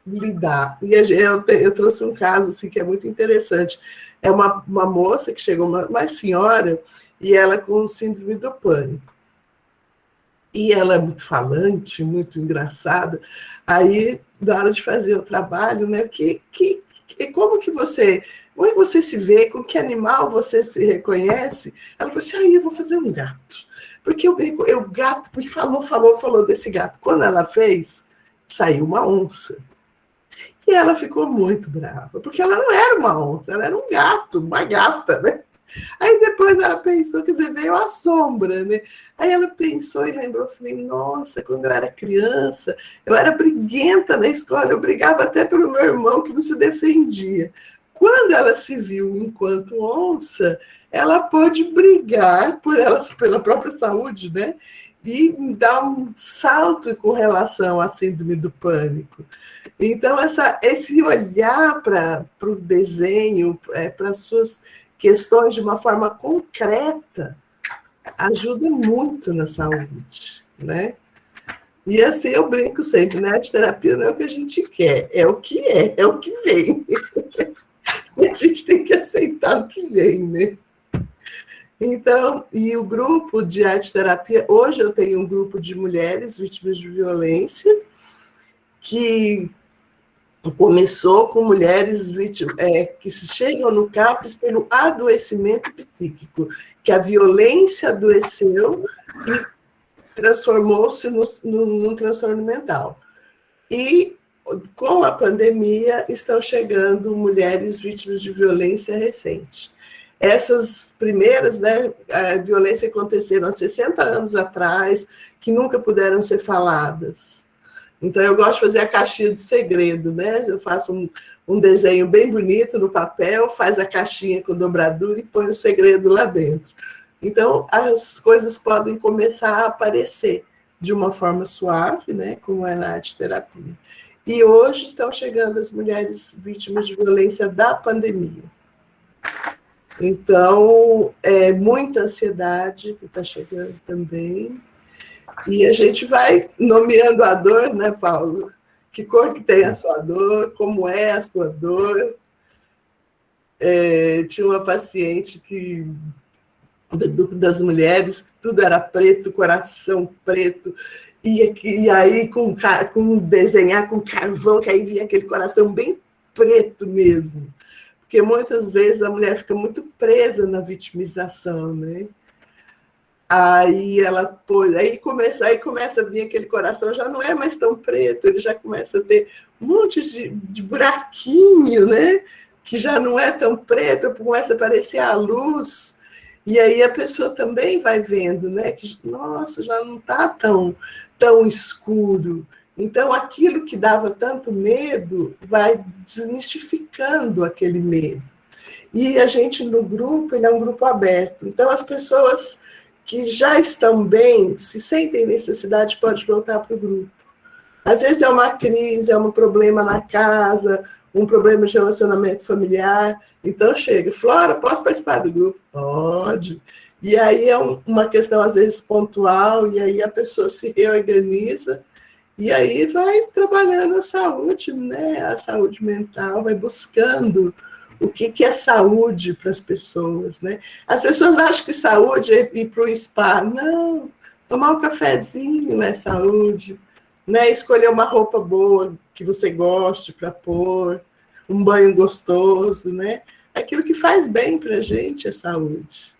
lidar. E eu trouxe um caso assim, que é muito interessante. É uma moça que chegou, uma senhora, e ela com síndrome do pânico. E ela é muito falante, muito engraçada. Aí, na hora de fazer o trabalho, né, como que você se vê, com que animal você se reconhece? Ela falou assim, eu vou fazer um gato. Porque o gato falou desse gato. Quando ela fez, saiu uma onça. E ela ficou muito brava, porque ela não era uma onça, ela era um gato, uma gata, né? Aí depois ela pensou, quer dizer, veio a sombra, né? Aí ela pensou e lembrou, falei, nossa, quando eu era criança, eu era briguenta na escola, eu brigava até pelo meu irmão que não se defendia. Quando ela se viu enquanto onça, ela pôde brigar pela própria saúde, né? E dar um salto com relação à síndrome do pânico. Então, esse olhar para o desenho, para as suas questões de uma forma concreta, ajuda muito na saúde, né? E assim eu brinco sempre, né? A arte-terapia não é o que a gente quer, é o que vem. A gente tem que aceitar o que vem, né? Então, e o grupo de arte-terapia, hoje eu tenho um grupo de mulheres vítimas de violência, que começou com mulheres vítimas, que chegam no CAPS pelo adoecimento psíquico, que a violência adoeceu e transformou-se num transtorno mental. E, com a pandemia, estão chegando mulheres vítimas de violência recente. Essas primeiras, né, a violência aconteceram há 60 anos atrás, que nunca puderam ser faladas. Então, eu gosto de fazer a caixinha de segredo, né? Eu faço um desenho bem bonito no papel, faz a caixinha com dobradura e põe o segredo lá dentro. Então, as coisas podem começar a aparecer de uma forma suave, né, como é na arte-terapia. E hoje estão chegando as mulheres vítimas de violência da pandemia. Então, é muita ansiedade que está chegando também. E a gente vai nomeando a dor, né, Paulo? Que cor que tem a sua dor, como é a sua dor. Tinha uma paciente do grupo das mulheres, que tudo era preto, coração preto, e aí com desenhar com carvão, que aí vinha aquele coração bem preto mesmo. Porque muitas vezes a mulher fica muito presa na vitimização, né? Aí começa a vir aquele coração, já não é mais tão preto, ele já começa a ter um monte de buraquinho, né? Que já não é tão preto, começa a aparecer a luz, e aí a pessoa também vai vendo, né? Que, nossa, já não está tão escuro. Então, aquilo que dava tanto medo vai desmistificando aquele medo. E a gente, no grupo, ele é um grupo aberto. Então, as pessoas que já estão bem, se sentem necessidade, pode voltar para o grupo. Às vezes é uma crise, é um problema na casa, um problema de relacionamento familiar. Então, chega, Flora, posso participar do grupo? Pode. E aí é uma questão, às vezes, pontual, e aí a pessoa se reorganiza, e aí vai trabalhando a saúde, né? A saúde mental, vai buscando o que é saúde para as pessoas, né? As pessoas acham que saúde é ir para o spa. Não, tomar um cafezinho é saúde, né? Escolher uma roupa boa que você goste para pôr, um banho gostoso, né? Aquilo que faz bem para a gente é saúde.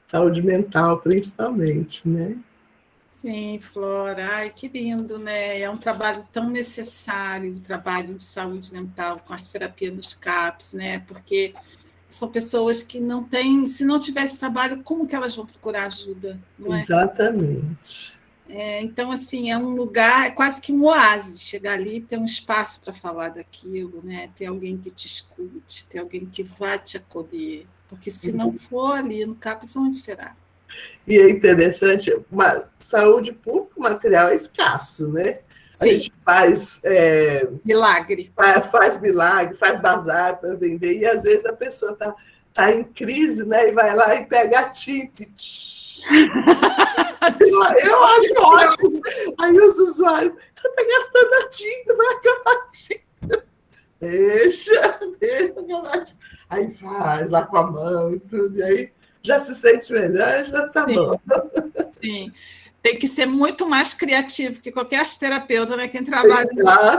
Saúde mental, principalmente, né? Sim, Flora, ai, que lindo, né? É um trabalho tão necessário, o trabalho de saúde mental com arte-terapia nos CAPs, né? Porque são pessoas que não têm, se não tivesse trabalho, como que elas vão procurar ajuda? Não é? Exatamente. Então, assim, é um lugar, é quase que um oásis, chegar ali e ter um espaço para falar daquilo, né? Ter alguém que te escute, ter alguém que vá te acolher, porque se não for ali no CAPs, onde será? E é interessante, saúde pública, o material é escasso, né? Sim. A gente faz milagre. Faz milagre, faz bazar para vender, e às vezes a pessoa está está em crise, né? E vai lá e pega a tinta. Eu acho ótimo. Aí os usuários, está gastando a tinta, vai acabar a tinta. Deixa acabar a tinta. Aí faz lá com a mão e tudo, e aí já se sente melhor, já está bom. Sim. Tem que ser muito mais criativo que qualquer arteterapeuta, né? Quem trabalha.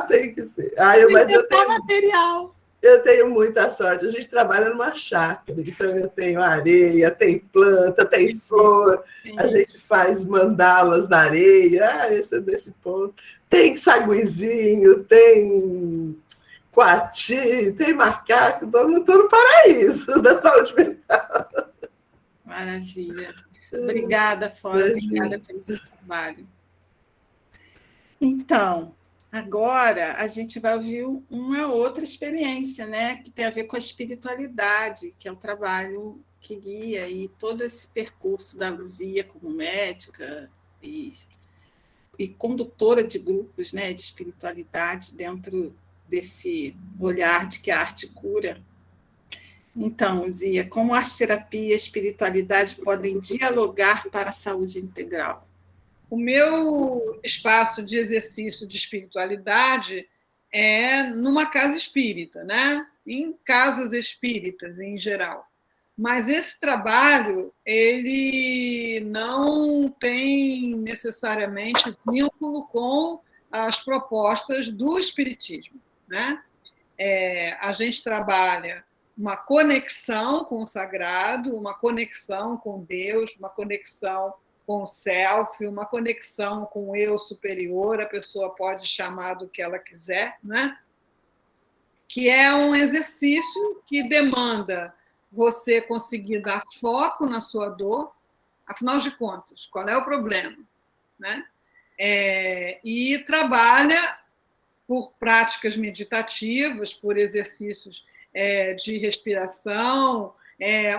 Tem que ser. Mas eu tenho material. Eu tenho muita sorte. A gente trabalha numa chácara, então eu tenho areia, tem planta, tem flor. Sim. A gente faz mandalas na areia. Esse é desse ponto. Tem saguizinho, tem coati, tem macaco. Estou no paraíso da saúde mental. Maravilha. Obrigada, Flora. Obrigada pelo seu trabalho. Então, agora a gente vai ouvir uma outra experiência, né, que tem a ver com a espiritualidade, que é o trabalho que guia e todo esse percurso da Luzia como médica e condutora de grupos, né, de espiritualidade dentro desse olhar de que a arte cura. Então, Luzia, como a arte-terapia e a espiritualidade podem dialogar para a saúde integral? O meu espaço de exercício de espiritualidade é numa casa espírita, né? Em casas espíritas, em geral. Mas esse trabalho, ele não tem necessariamente vínculo com as propostas do espiritismo, né? A gente trabalha uma conexão com o sagrado, uma conexão com Deus, uma conexão com o self, uma conexão com o eu superior, a pessoa pode chamar do que ela quiser, né? Que é um exercício que demanda você conseguir dar foco na sua dor, afinal de contas, qual é o problema, né? E trabalha por práticas meditativas, por exercícios de respiração,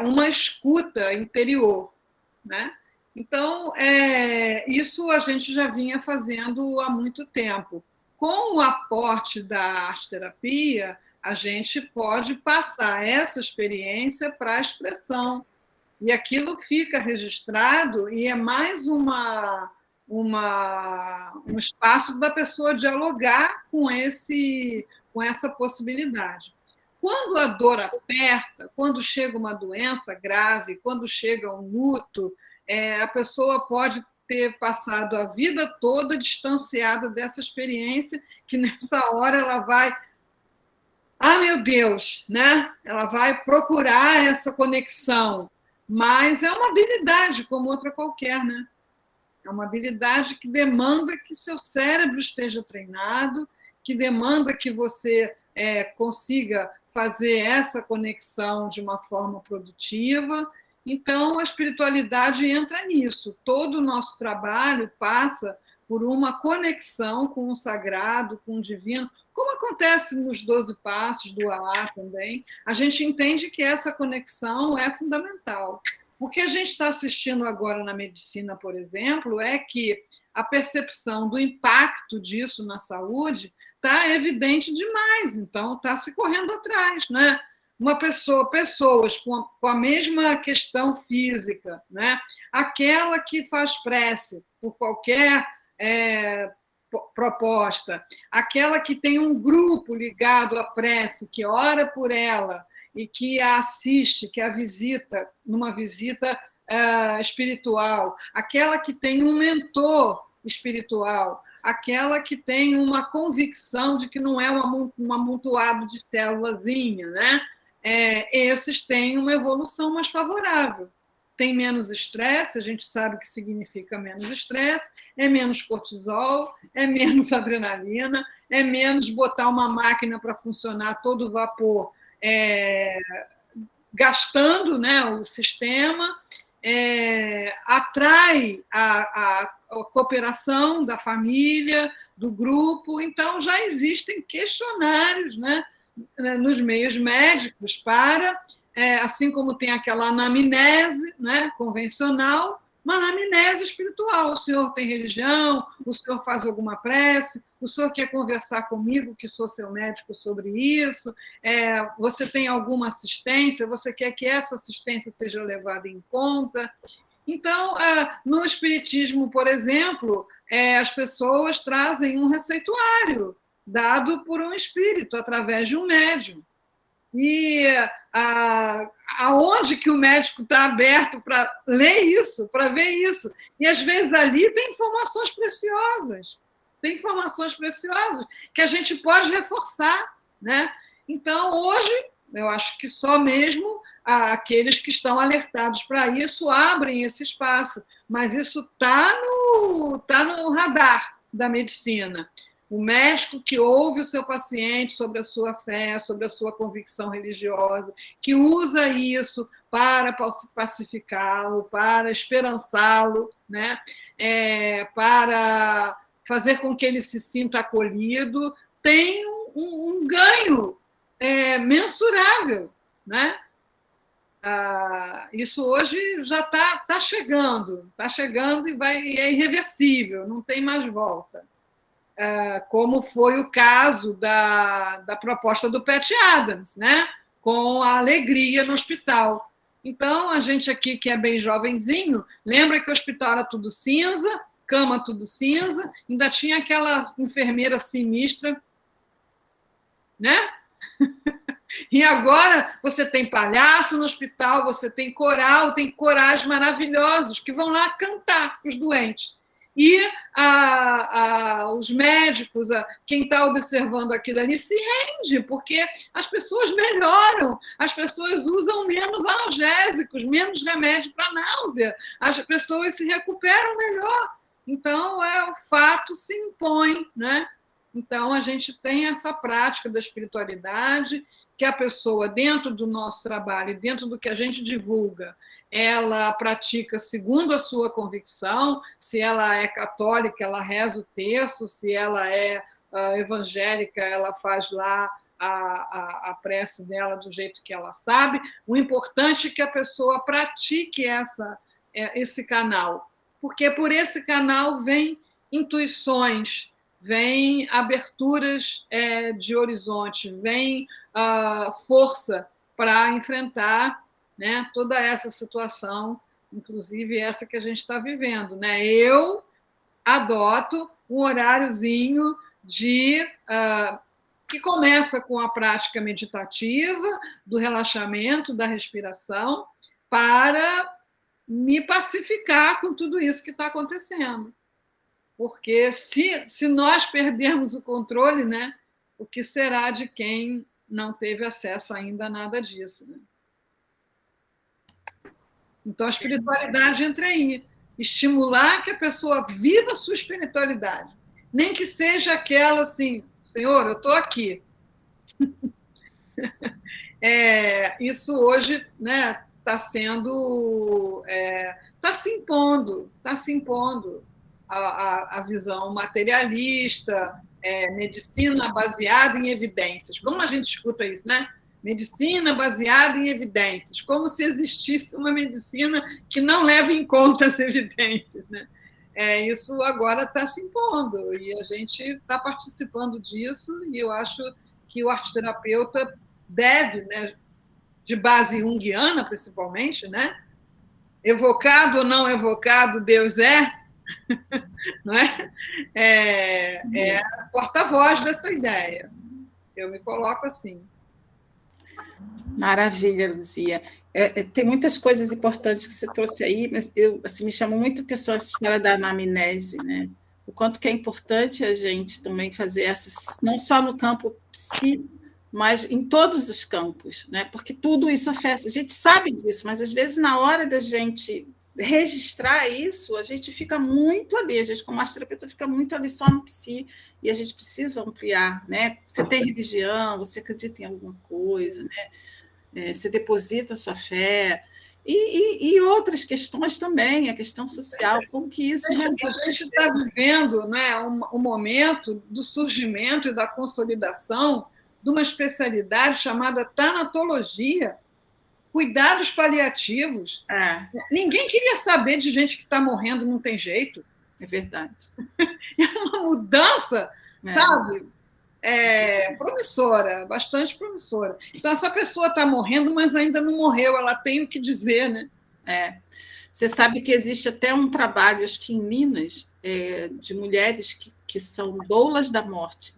uma escuta interior, né? Então, isso a gente já vinha fazendo há muito tempo. Com o aporte da arte-terapia, a gente pode passar essa experiência para a expressão. E aquilo fica registrado e é mais um espaço da pessoa dialogar com essa possibilidade. Quando a dor aperta, quando chega uma doença grave, quando chega um luto, a pessoa pode ter passado a vida toda distanciada dessa experiência, que nessa hora ela vai... Ah, meu Deus! Né? Ela vai procurar essa conexão, mas é uma habilidade como outra qualquer, né? É uma habilidade que demanda que seu cérebro esteja treinado, que demanda que você consiga fazer essa conexão de uma forma produtiva. Então, a espiritualidade entra nisso. Todo o nosso trabalho passa por uma conexão com o sagrado, com o divino, como acontece nos 12 passos do AA também. A gente entende que essa conexão é fundamental. O que a gente está assistindo agora na medicina, por exemplo, é que a percepção do impacto disso na saúde está evidente demais, então está se correndo atrás, né? Pessoas com a mesma questão física, né? Aquela que faz prece por qualquer proposta, aquela que tem um grupo ligado à prece, que ora por ela e que a assiste, que a visita numa visita espiritual, aquela que tem um mentor espiritual, aquela que tem uma convicção de que não é um amontoado de célulazinha, né? Esses têm uma evolução mais favorável. Tem menos estresse, a gente sabe o que significa menos estresse, é menos cortisol, é menos adrenalina, é menos botar uma máquina para funcionar todo vapor, gastando, né, o sistema, atrai a cooperação da família, do grupo. Então, já existem questionários, né, nos meios médicos para, assim como tem aquela anamnese, né, convencional, uma anamnese espiritual. O senhor tem religião? O senhor faz alguma prece? O senhor quer conversar comigo, que sou seu médico, sobre isso? Você tem alguma assistência? Você quer que essa assistência seja levada em conta? Então, no espiritismo, por exemplo, as pessoas trazem um receituário dado por um espírito, através de um médium. E aonde que o médico está aberto para ler isso, para ver isso? E, às vezes, ali tem informações preciosas. Tem informações preciosas que a gente pode reforçar, né? Então, hoje, eu acho que só mesmo aqueles que estão alertados para isso abrem esse espaço, mas isso está no radar da medicina. O médico que ouve o seu paciente sobre a sua fé, sobre a sua convicção religiosa, que usa isso para pacificá-lo, para esperançá-lo, né? Para fazer com que ele se sinta acolhido, tem um ganho mensurável, né? Isso hoje já está chegando e é irreversível, não tem mais volta. Como foi o caso da proposta do Pat Adams, né? Com a alegria no hospital. Então, a gente aqui, que é bem jovenzinho, lembra que o hospital era tudo cinza, cama tudo cinza, ainda tinha aquela enfermeira sinistra, né? E agora você tem palhaço no hospital, você tem coral, tem corais maravilhosos que vão lá cantar os doentes. E os médicos, quem está observando aquilo ali, se rende, porque as pessoas melhoram, as pessoas usam menos analgésicos, menos remédio para náusea, as pessoas se recuperam melhor. Então, o fato se impõe, né? Então, a gente tem essa prática da espiritualidade, que a pessoa, dentro do nosso trabalho, dentro do que a gente divulga, ela pratica segundo a sua convicção. Se ela é católica, ela reza o terço, se ela é evangélica, ela faz lá a prece dela do jeito que ela sabe. O importante é que a pessoa pratique esse canal, porque por esse canal vem intuições, vem aberturas de horizonte, vem força para enfrentar, né, toda essa situação, inclusive essa que a gente está vivendo, né? Eu adoto um horáriozinho que começa com a prática meditativa, do relaxamento, da respiração, para me pacificar com tudo isso que está acontecendo. Porque se nós perdermos o controle, né, o que será de quem não teve acesso ainda a nada disso, né? Então, a espiritualidade entra aí. Estimular que a pessoa viva a sua espiritualidade. Nem que seja aquela assim, Senhor, eu estou aqui. Isso hoje, né, está sendo... está se impondo a visão materialista, medicina baseada em evidências. Como a gente escuta isso, né? Medicina baseada em evidências, como se existisse uma medicina que não leva em conta as evidências, né? Isso agora está se impondo e a gente está participando disso, e eu acho que o arteterapeuta deve, né, de base junguiana principalmente, né, evocado ou não evocado, Deus não é porta-voz dessa ideia. Eu me coloco assim. Maravilha, Luzia. Tem muitas coisas importantes que você trouxe aí, mas me chamou muito a atenção essa história da anamnese, né? O quanto que é importante a gente também fazer essas, não só no campo psi, mas em todos os campos, né? Porque tudo isso afeta. A gente sabe disso, mas às vezes na hora da gente registrar isso, a gente fica muito ali, a gente, como massoterapeuta, fica muito ali só no psi, e a gente precisa ampliar, né? Você tem religião, você acredita em alguma coisa, né? Você deposita a sua fé, e outras questões também, a questão social, como que isso realmente... A gente está vivendo, né, um momento do surgimento e da consolidação de uma especialidade chamada tanatologia. cuidados paliativos. Ninguém queria saber de gente que está morrendo, não tem jeito. É verdade. É uma mudança, sabe? Promissora, bastante promissora. Então, essa pessoa está morrendo, mas ainda não morreu, ela tem o que dizer, né? Você sabe que existe até um trabalho, acho que em Minas, de mulheres que são doulas da morte.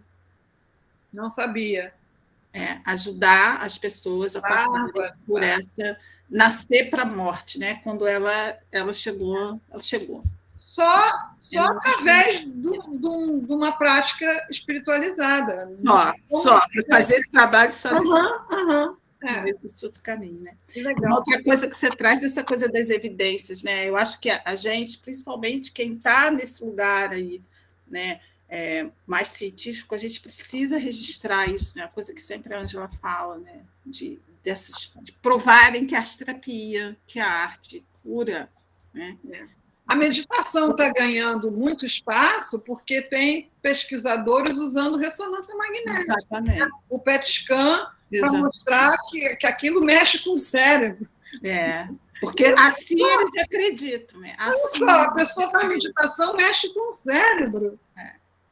Não sabia. Ajudar as pessoas a passarem por essa, nascer para a morte, né? Quando ela chegou. Só através de uma prática espiritualizada. Só para fazer esse trabalho só Não existe outro caminho, né? Que legal. Uma outra coisa que você traz dessa coisa das evidências, né? Eu acho que a gente, principalmente quem está nesse lugar aí, né, mais científico, a gente precisa registrar isso, né? A coisa que sempre a Ângela fala, né? De provarem que a arte-terapia, que a arte cura, né? A meditação está ganhando muito espaço porque tem pesquisadores usando ressonância magnética. Exatamente. O PET scan para mostrar que aquilo mexe com o cérebro. Porque assim eles acreditam. Né? Assim, a pessoa faz meditação, mexe com o cérebro.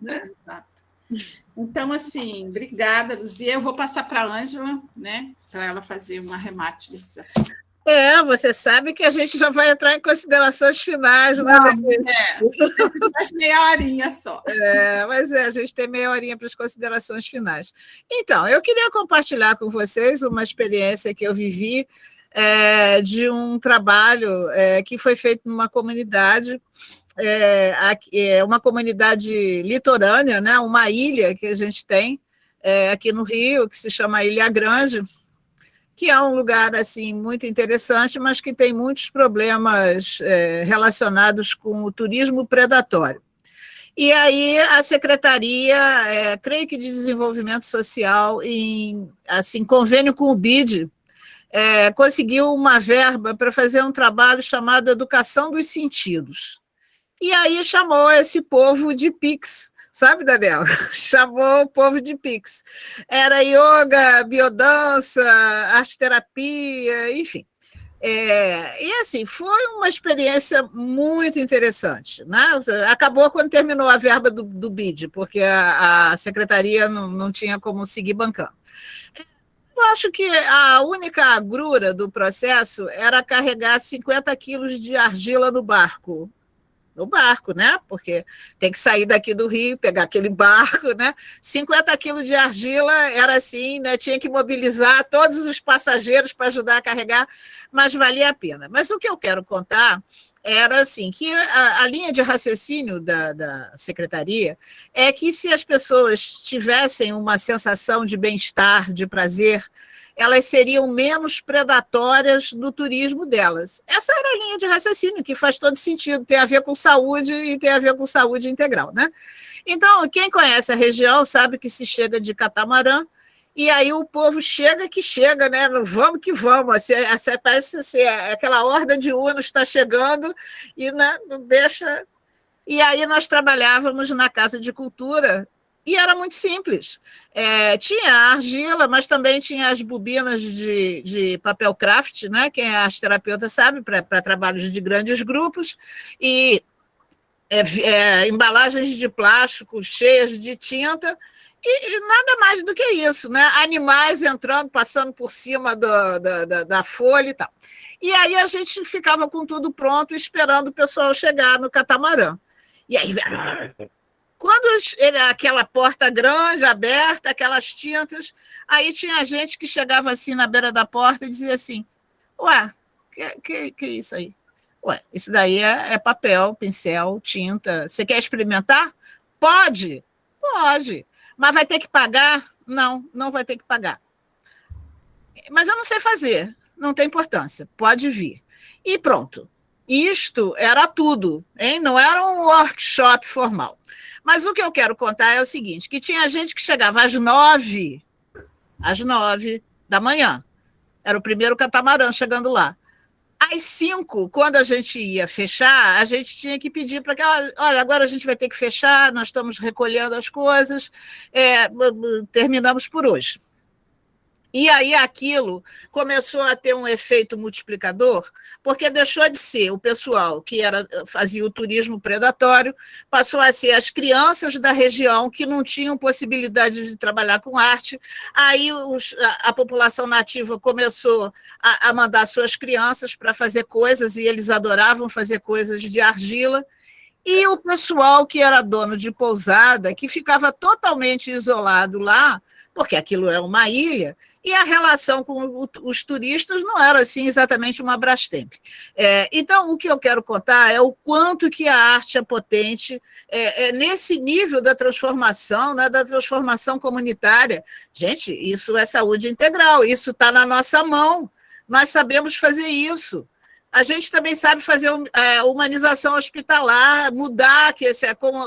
Né? Exato. Então, assim, obrigada, Luzia. Eu vou passar para a Ângela, né, para ela fazer um arremate desses assuntos. Você sabe que a gente já vai entrar em considerações finais, né? Mais meia horinha só. Mas a gente tem meia horinha para as considerações finais. Então, eu queria compartilhar com vocês uma experiência que eu vivi de um trabalho que foi feito numa comunidade, uma comunidade litorânea, né? Uma ilha que a gente tem aqui no Rio, que se chama Ilha Grande, que é um lugar assim muito interessante, mas que tem muitos problemas relacionados com o turismo predatório. E aí a Secretaria, creio que de Desenvolvimento Social, em convênio com o BID, conseguiu uma verba para fazer um trabalho chamado Educação dos Sentidos. E aí chamou esse povo de PIX, sabe, Daniel? Chamou o povo de PIX. Era yoga, biodança, arte-terapia, enfim. E assim, foi uma experiência muito interessante, né? Acabou quando terminou a verba do BID, porque a secretaria não tinha como seguir bancando. Eu acho que a única agrura do processo era carregar 50 quilos de argila no barco, né? Porque tem que sair daqui do Rio, pegar aquele barco, né? 50 quilos de argila era assim, né? Tinha que mobilizar todos os passageiros para ajudar a carregar, mas valia a pena. Mas o que eu quero contar era assim, que a linha de raciocínio da secretaria é que se as pessoas tivessem uma sensação de bem-estar, de prazer, elas seriam menos predatórias no turismo delas. Essa era a linha de raciocínio, que faz todo sentido, tem a ver com saúde e tem a ver com saúde integral, né? Então, quem conhece a região sabe que se chega de catamarã, e aí o povo chega que chega, né? Vamos que vamos. Parece ser aquela horda de unos está chegando e não deixa. E aí nós trabalhávamos na Casa de Cultura, e era muito simples. Tinha a argila, mas também tinha as bobinas de papel craft, né? Quem é arte-terapeuta sabe, para trabalhos de grandes grupos, e embalagens de plástico cheias de tinta, e nada mais do que isso, né? Animais entrando, passando por cima da folha e tal. E aí a gente ficava com tudo pronto, esperando o pessoal chegar no catamarã. E aí... Quando aquela porta grande, aberta, aquelas tintas, aí tinha gente que chegava assim na beira da porta e dizia assim, ué, que é isso aí? Ué, isso daí é papel, pincel, tinta. Você quer experimentar? Pode, pode. Mas vai ter que pagar? Não vai ter que pagar. Mas eu não sei fazer, não tem importância, pode vir. E pronto. Isto era tudo, hein? Não era um workshop formal. Mas o que eu quero contar é o seguinte, que tinha gente que chegava às 9 da manhã. Era o primeiro catamarã chegando lá. Às 5, quando a gente ia fechar, a gente tinha que pedir para que, olha, agora a gente vai ter que fechar, nós estamos recolhendo as coisas, terminamos por hoje. E aí aquilo começou a ter um efeito multiplicador, porque deixou de ser o pessoal que fazia o turismo predatório, passou a ser as crianças da região que não tinham possibilidade de trabalhar com arte. Aí a população nativa começou a mandar suas crianças para fazer coisas, e eles adoravam fazer coisas de argila. E o pessoal que era dono de pousada, que ficava totalmente isolado lá, porque aquilo é uma ilha, e a relação com os turistas não era assim exatamente uma Brastemp. Então, o que eu quero contar é o quanto que a arte é potente nesse nível da transformação, né, da transformação comunitária. Gente, isso é saúde integral, isso está na nossa mão, nós sabemos fazer isso. A gente também sabe fazer humanização hospitalar, mudar,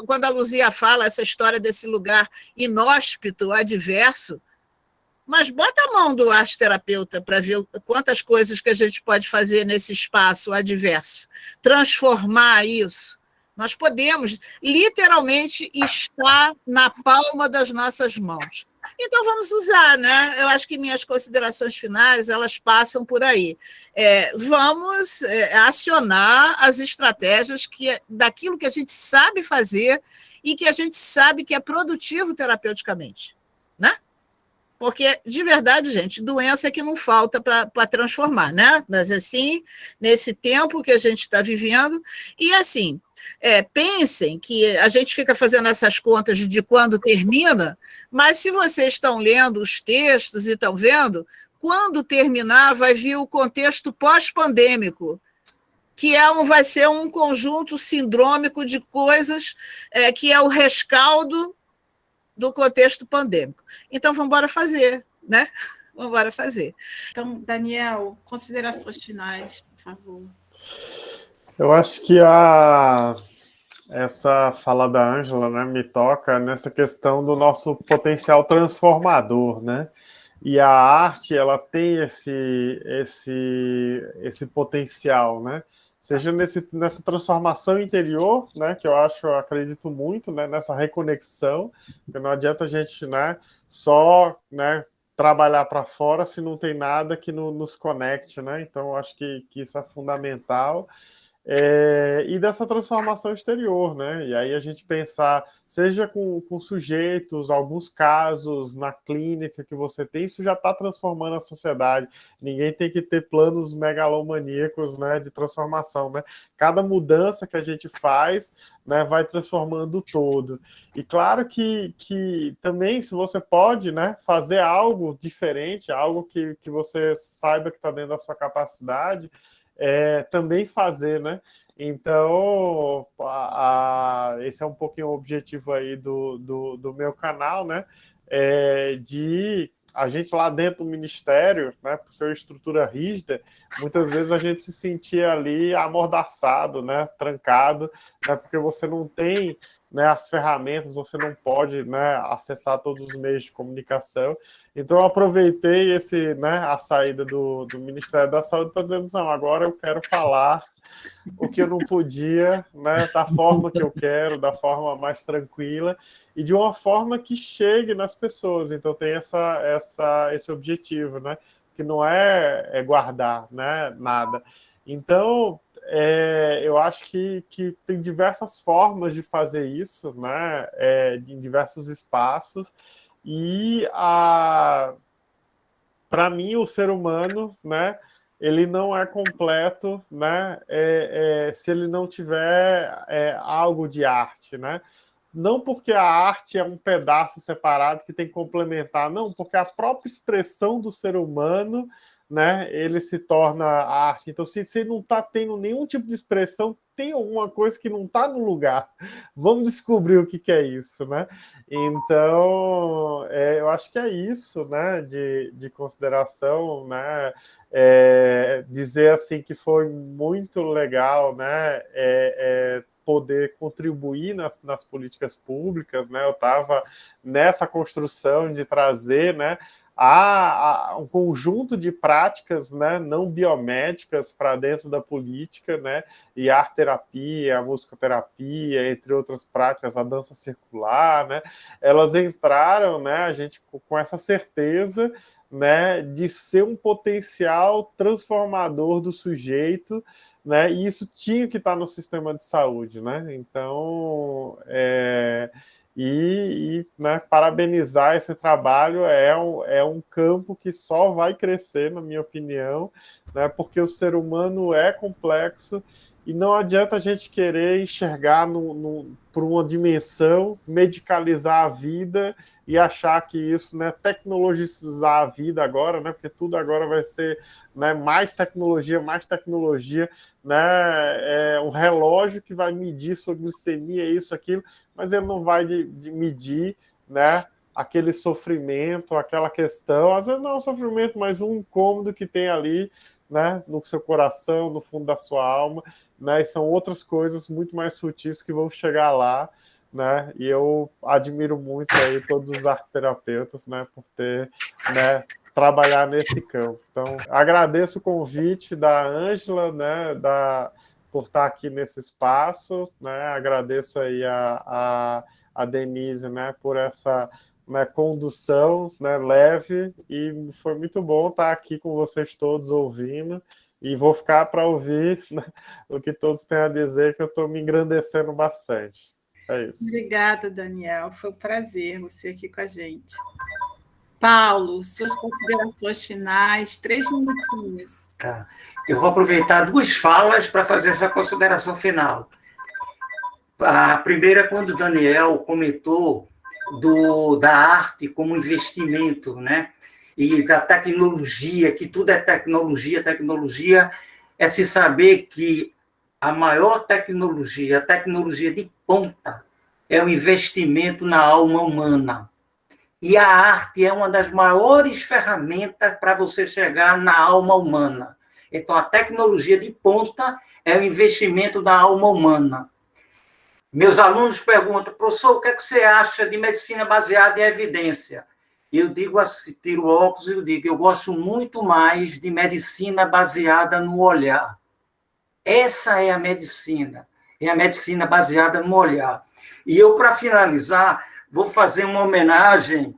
quando a Luzia fala essa história desse lugar inóspito, adverso, mas bota a mão do arte-terapeuta para ver quantas coisas que a gente pode fazer nesse espaço adverso, transformar isso. Nós podemos literalmente estar na palma das nossas mãos. Então, vamos usar, né? Eu acho que minhas considerações finais, elas passam por aí. Vamos acionar as estratégias daquilo que a gente sabe fazer e que a gente sabe que é produtivo terapeuticamente, né? Porque, de verdade, gente, doença é que não falta para transformar, né? Mas, assim, nesse tempo que a gente está vivendo, e, assim, pensem que a gente fica fazendo essas contas de quando termina, mas se vocês estão lendo os textos e estão vendo, quando terminar vai vir o contexto pós-pandêmico, que vai ser um conjunto sindrômico de coisas que é o rescaldo do contexto pandêmico. Então, vamos embora fazer, né? Vamos embora fazer. Então, Daniel, considerações finais, por favor. Eu acho que essa fala da Ângela, né, me toca nessa questão do nosso potencial transformador, né? E a arte, ela tem esse potencial, né? Seja nessa transformação interior, né, que eu acredito muito, né, nessa reconexão, porque não adianta a gente, né, só, né, trabalhar para fora se não tem nada que nos conecte, né? Então, eu acho que isso é fundamental. E dessa transformação exterior, né? E aí a gente pensar, seja com sujeitos, alguns casos na clínica que você tem, isso já está transformando a sociedade. Ninguém tem que ter planos megalomaníacos, né, de transformação, né? Cada mudança que a gente faz, né, vai transformando o todo. E claro que também, se você pode, né, fazer algo diferente, algo que você saiba que está dentro da sua capacidade, também fazer, né? Então, esse é um pouquinho o objetivo aí do meu canal, né? De a gente lá dentro do ministério, né, por ser uma estrutura rígida, muitas vezes a gente se sentia ali amordaçado, né, trancado, né, porque você não tem, né, as ferramentas, você não pode, né, acessar todos os meios de comunicação. Então, eu aproveitei a saída do Ministério da Saúde para dizer, não, agora eu quero falar o que eu não podia, né, da forma que eu quero, da forma mais tranquila e de uma forma que chegue nas pessoas. Então, tem esse objetivo, né, que não é guardar, né, nada. Então, eu acho que tem diversas formas de fazer isso, né, em diversos espaços. E para mim o ser humano, né, ele não é completo, né, se ele não tiver algo de arte, né? Não porque a arte é um pedaço separado que tem que complementar, não, porque a própria expressão do ser humano, né, ele se torna arte. Então, se não está tendo nenhum tipo de expressão, tem alguma coisa que não está no lugar. Vamos descobrir o que é isso, né? Então, eu acho que é isso, né, de consideração, né? Dizer assim que foi muito legal, né? Poder contribuir nas políticas públicas, né? Eu estava nessa construção de trazer, né, um conjunto de práticas, né, não biomédicas para dentro da política, né, e a arte-terapia, a musicoterapia, entre outras práticas, a dança circular, né, elas entraram, né, a gente com essa certeza, né, de ser um potencial transformador do sujeito, né, e isso tinha que estar no sistema de saúde, né? Então, né, parabenizar esse trabalho é um campo que só vai crescer, na minha opinião, né, porque o ser humano é complexo e não adianta a gente querer enxergar por uma dimensão, medicalizar a vida e achar que isso, né, tecnologizar a vida agora, né, porque tudo agora vai ser, né, mais tecnologia, né, um relógio que vai medir sua glicemia, isso, aquilo, mas ele não vai medir, né, aquele sofrimento, aquela questão, às vezes não é um sofrimento, mas um incômodo que tem ali, né, no seu coração, no fundo da sua alma, né, e são outras coisas muito mais sutis que vão chegar lá, né, e eu admiro muito aí todos os arteterapeutas, né, por ter, né, trabalhar nesse campo. Então, agradeço o convite da Ângela, né, por estar aqui nesse espaço, né, agradeço aí a Denise, né, por essa, né, condução, né, leve, e foi muito bom estar aqui com vocês todos ouvindo, e vou ficar para ouvir, né, o que todos têm a dizer, que eu estou me engrandecendo bastante. É isso. Obrigada, Daniel. Foi um prazer você aqui com a gente. Paulo, suas considerações finais, 3 minutinhos. Tá. Eu vou aproveitar 2 falas para fazer essa consideração final. A primeira, quando o Daniel comentou da arte como investimento, né? E da tecnologia, que tudo é tecnologia. Tecnologia é se saber que a maior tecnologia, a tecnologia de ponta, é o investimento na alma humana. E a arte é uma das maiores ferramentas para você chegar na alma humana. Então, a tecnologia de ponta é o investimento na alma humana. Meus alunos perguntam, professor, o que é que você acha de medicina baseada em evidência? Eu digo assim, tiro óculos e eu digo, eu gosto muito mais de medicina baseada no olhar. Essa é a medicina baseada no olhar. E eu, para finalizar, vou fazer uma homenagem,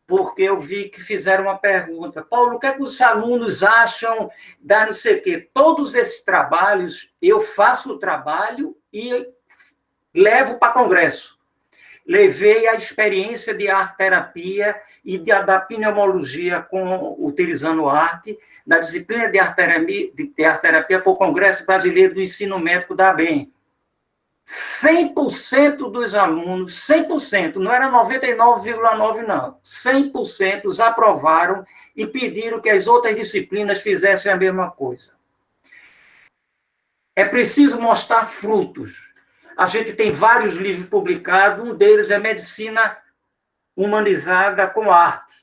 porque eu vi que fizeram uma pergunta. Paulo, o que é que os alunos acham da não sei o quê? Todos esses trabalhos, eu faço o trabalho e levo para congresso. Levei a experiência de arte-terapia e da pneumologia utilizando arte, da disciplina de arte-terapia para o Congresso Brasileiro do Ensino Médico da ABEM. 100% dos alunos, 100%, não era 99,9%, não, 100% aprovaram e pediram que as outras disciplinas fizessem a mesma coisa. É preciso mostrar frutos. A gente tem vários livros publicados, um deles é Medicina Humanizada com Arte.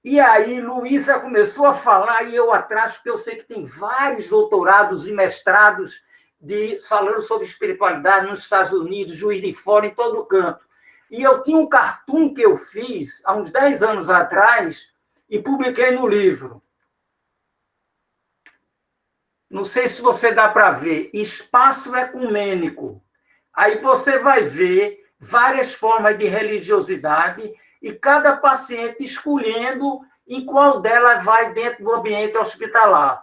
E aí, Luísa começou a falar, e eu atrás, porque eu sei que tem vários doutorados e mestrados falando sobre espiritualidade nos Estados Unidos, Juiz de Fora, em todo canto. E eu tinha um cartoon que eu fiz há uns 10 anos atrás e publiquei no livro. Não sei se você dá para ver. Espaço ecumênico. Aí você vai ver várias formas de religiosidade e cada paciente escolhendo em qual delas vai dentro do ambiente hospitalar.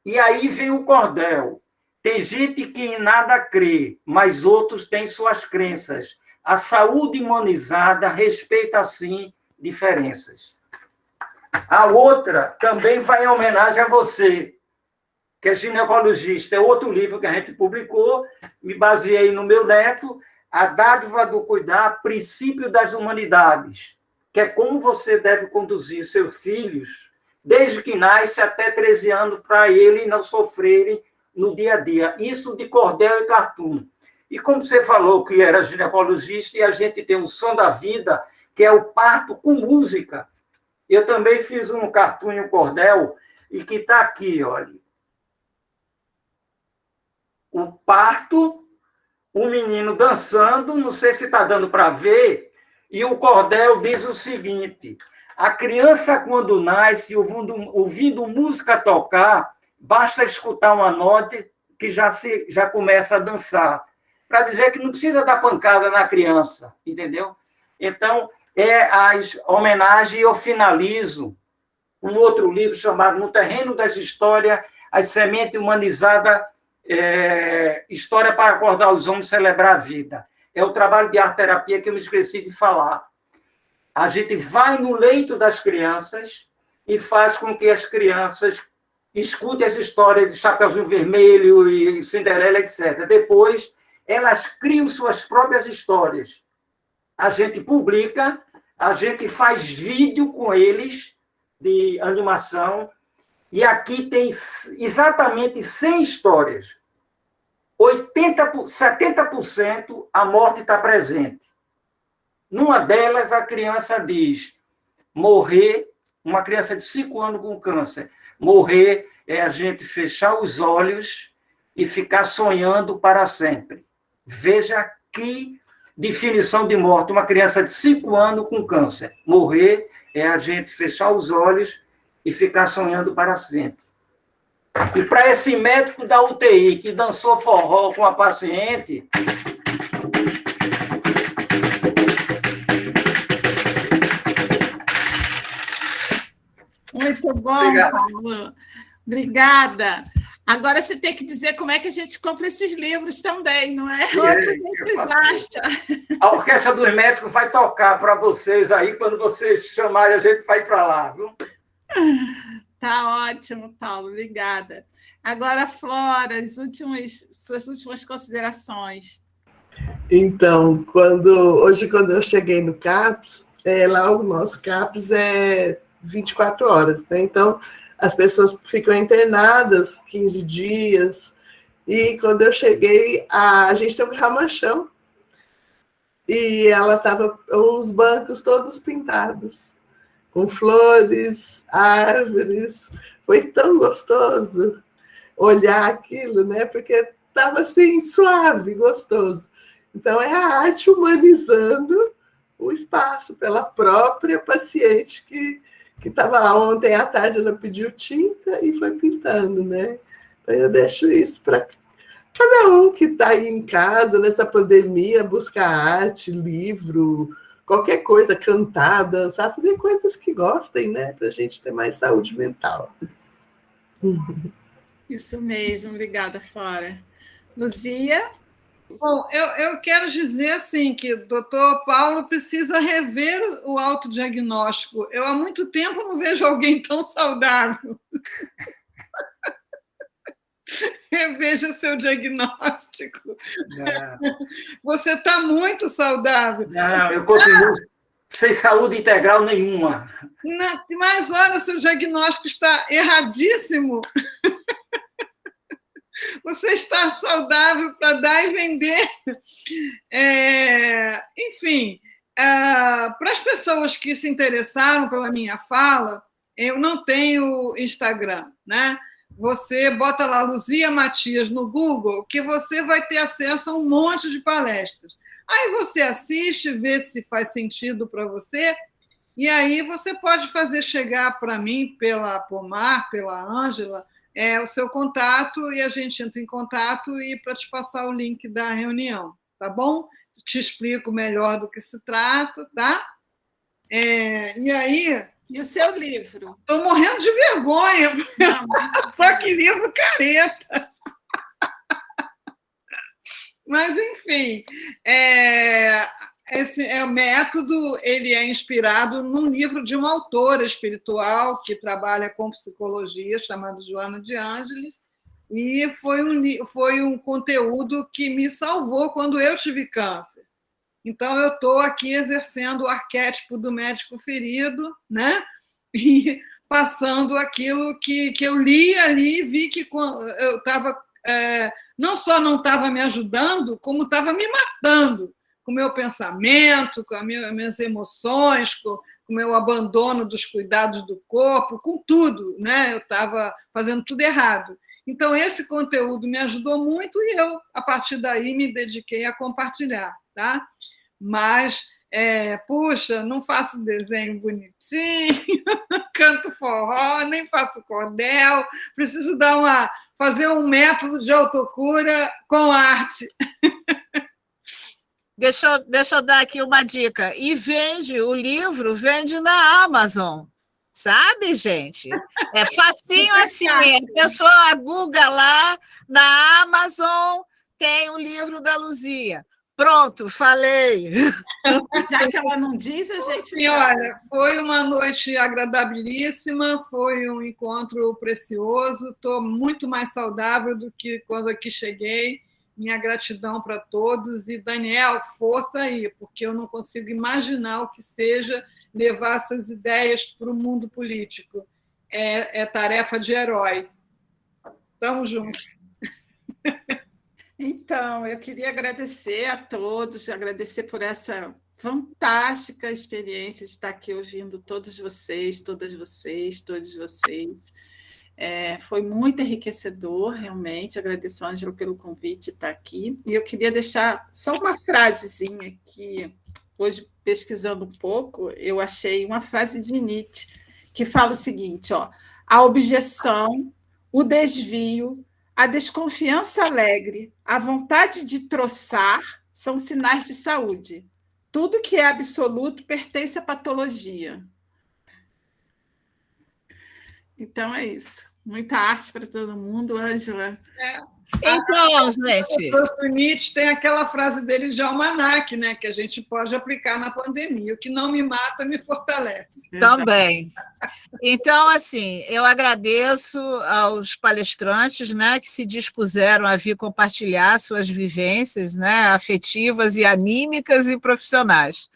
E aí vem o cordel. Tem gente que em nada crê, mas outros têm suas crenças. A saúde humanizada respeita, sim, diferenças. A outra também vai em homenagem a você, que é ginecologista. É outro livro que a gente publicou, me baseei no meu neto, A Dádiva do Cuidar, Princípio das Humanidades, que é como você deve conduzir seus filhos, desde que nasce até 13 anos, para eles não sofrerem no dia a dia. Isso de cordel e cartoon. E como você falou que era ginecologista, e a gente tem um som da vida, que é o parto com música. Eu também fiz um cartoon e um cordel, e que está aqui, olha. O parto, o menino dançando, não sei se está dando para ver, e o cordel diz o seguinte: a criança, quando nasce, ouvindo música tocar, basta escutar uma nota que já começa a dançar, para dizer que não precisa dar pancada na criança, entendeu? Então, é a homenagem, eu finalizo um outro livro chamado No Terreno das Histórias, a semente humanizada, História para acordar os homens, celebrar a vida. É o trabalho de arte-terapia que eu me esqueci de falar. A gente vai no leito das crianças e faz com que as crianças escutem as histórias de Chapeuzinho Vermelho e Cinderela, etc. Depois, elas criam suas próprias histórias. A gente publica, a gente faz vídeo com eles de animação, e aqui tem exatamente 100 histórias. 70% a morte está presente. Numa delas, a criança diz: morrer, uma criança de 5 anos com câncer, morrer é a gente fechar os olhos e ficar sonhando para sempre. Veja que definição de morte. Uma criança de 5 anos com câncer. Morrer é a gente fechar os olhos e ficar sonhando para sempre. E para esse médico da UTI que dançou forró com a paciente... Muito bom, Paulo. Obrigada. Agora você tem que dizer como é que a gente compra esses livros também, não é? A Orquestra dos Médicos vai tocar para vocês aí, quando vocês chamarem, a gente vai para lá, viu? Tá ótimo, Paulo, obrigada. Agora, Flora, suas últimas considerações. Então, hoje, quando eu cheguei no CAPS, lá o nosso CAPS é 24 horas, né? Então, as pessoas ficam internadas 15 dias, e quando eu cheguei, a gente tem um ramachão, e ela estava, os bancos todos pintados, com flores, árvores. Foi tão gostoso olhar aquilo, né? Porque estava assim, suave, gostoso. Então, é a arte humanizando o espaço pela própria paciente que estava lá. Ontem à tarde, ela pediu tinta e foi pintando, né? Então, eu deixo isso para cada um que está aí em casa, nessa pandemia, buscar arte, livro, qualquer coisa, cantar, dançar, fazer coisas que gostem, né? Para a gente ter mais saúde mental. Isso mesmo, obrigada, Flora. Luzia? Bom, eu quero dizer assim, que o doutor Paulo precisa rever o autodiagnóstico. Eu há muito tempo não vejo alguém tão saudável. Reveja seu diagnóstico. Não. Você está muito saudável. Não, eu continuo sem saúde integral nenhuma. Mas olha, seu diagnóstico está erradíssimo. Você está saudável para dar e vender. Enfim, para as pessoas que se interessaram pela minha fala, eu não tenho Instagram, né? Você bota lá Luzia Matias no Google, que você vai ter acesso a um monte de palestras. Aí você assiste, vê se faz sentido para você, e aí você pode fazer chegar para mim, pela Pomar, pela Ângela, o seu contato, e a gente entra em contato e para te passar o link da reunião, tá bom? Te explico melhor do que se trata, tá? E aí... E o seu livro? Estou morrendo de vergonha. Não, só que livro careta. Mas, enfim, esse o método, ele é inspirado num livro de uma autora espiritual que trabalha com psicologia, chamada Joana de Ângeles, e foi um conteúdo que me salvou quando eu tive câncer. Então, eu estou aqui exercendo o arquétipo do médico ferido, né? E passando aquilo que eu li ali e vi que eu estava... não só não estava me ajudando, como estava me matando, com o meu pensamento, com as minhas emoções, com o meu abandono dos cuidados do corpo, com tudo, né? Eu estava fazendo tudo errado. Então, esse conteúdo me ajudou muito e eu, a partir daí, me dediquei a compartilhar, tá? Mas, puxa, não faço desenho bonitinho, canto forró, nem faço cordel, preciso fazer um método de autocura com arte. Deixa eu dar aqui uma dica. E o livro vende na Amazon. Sabe, gente? É facinho assim. A pessoa Google lá na Amazon, tem o livro da Luzia. Pronto, falei. Já que ela não diz, a gente... Sim, olha, foi uma noite agradabilíssima, foi um encontro precioso, estou muito mais saudável do que quando aqui cheguei. Minha gratidão para todos. E, Daniel, força aí, porque eu não consigo imaginar o que seja levar essas ideias para o mundo político. É tarefa de herói. Estamos juntos. Então, eu queria agradecer a todos, agradecer por essa fantástica experiência de estar aqui ouvindo todos vocês, todas vocês, todos vocês. Foi muito enriquecedor, realmente. Agradeço, Ângela, pelo convite de estar aqui. E eu queria deixar só uma frasezinha que, hoje, pesquisando um pouco, eu achei uma frase de Nietzsche, que fala o seguinte: a objeção, o desvio, a desconfiança alegre, a vontade de troçar são sinais de saúde. Tudo que é absoluto pertence à patologia. Então é isso. Muita arte para todo mundo, Ângela. Então, gente... O Nietzsche tem aquela frase dele de almanaque, né, que a gente pode aplicar na pandemia. O que não me mata, me fortalece. Também. Então, assim, eu agradeço aos palestrantes, né, que se dispuseram a vir compartilhar suas vivências, né, afetivas e anímicas e profissionais.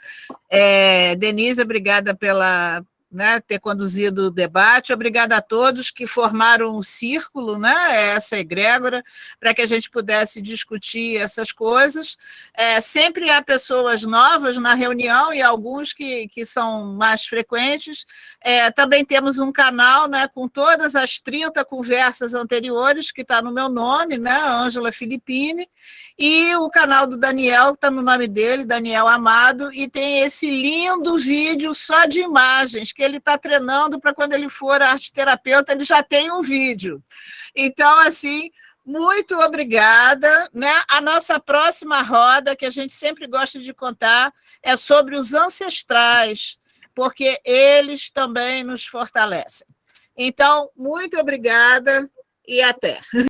Denise, obrigada pela... ter conduzido o debate. Obrigada a todos que formaram um círculo, essa egrégora, para que a gente pudesse discutir essas coisas. Sempre há pessoas novas na reunião e alguns que são mais frequentes. Também temos um canal, com todas as 30 conversas anteriores, que está no meu nome, Ângela Filippini, e o canal do Daniel, que está no nome dele, Daniel Amado, e tem esse lindo vídeo só de imagens, que ele está treinando para quando ele for arteterapeuta, ele já tem um vídeo. Então, assim, muito obrigada. A nossa próxima roda, que a gente sempre gosta de contar, é sobre os ancestrais, porque eles também nos fortalecem. Então, muito obrigada e até.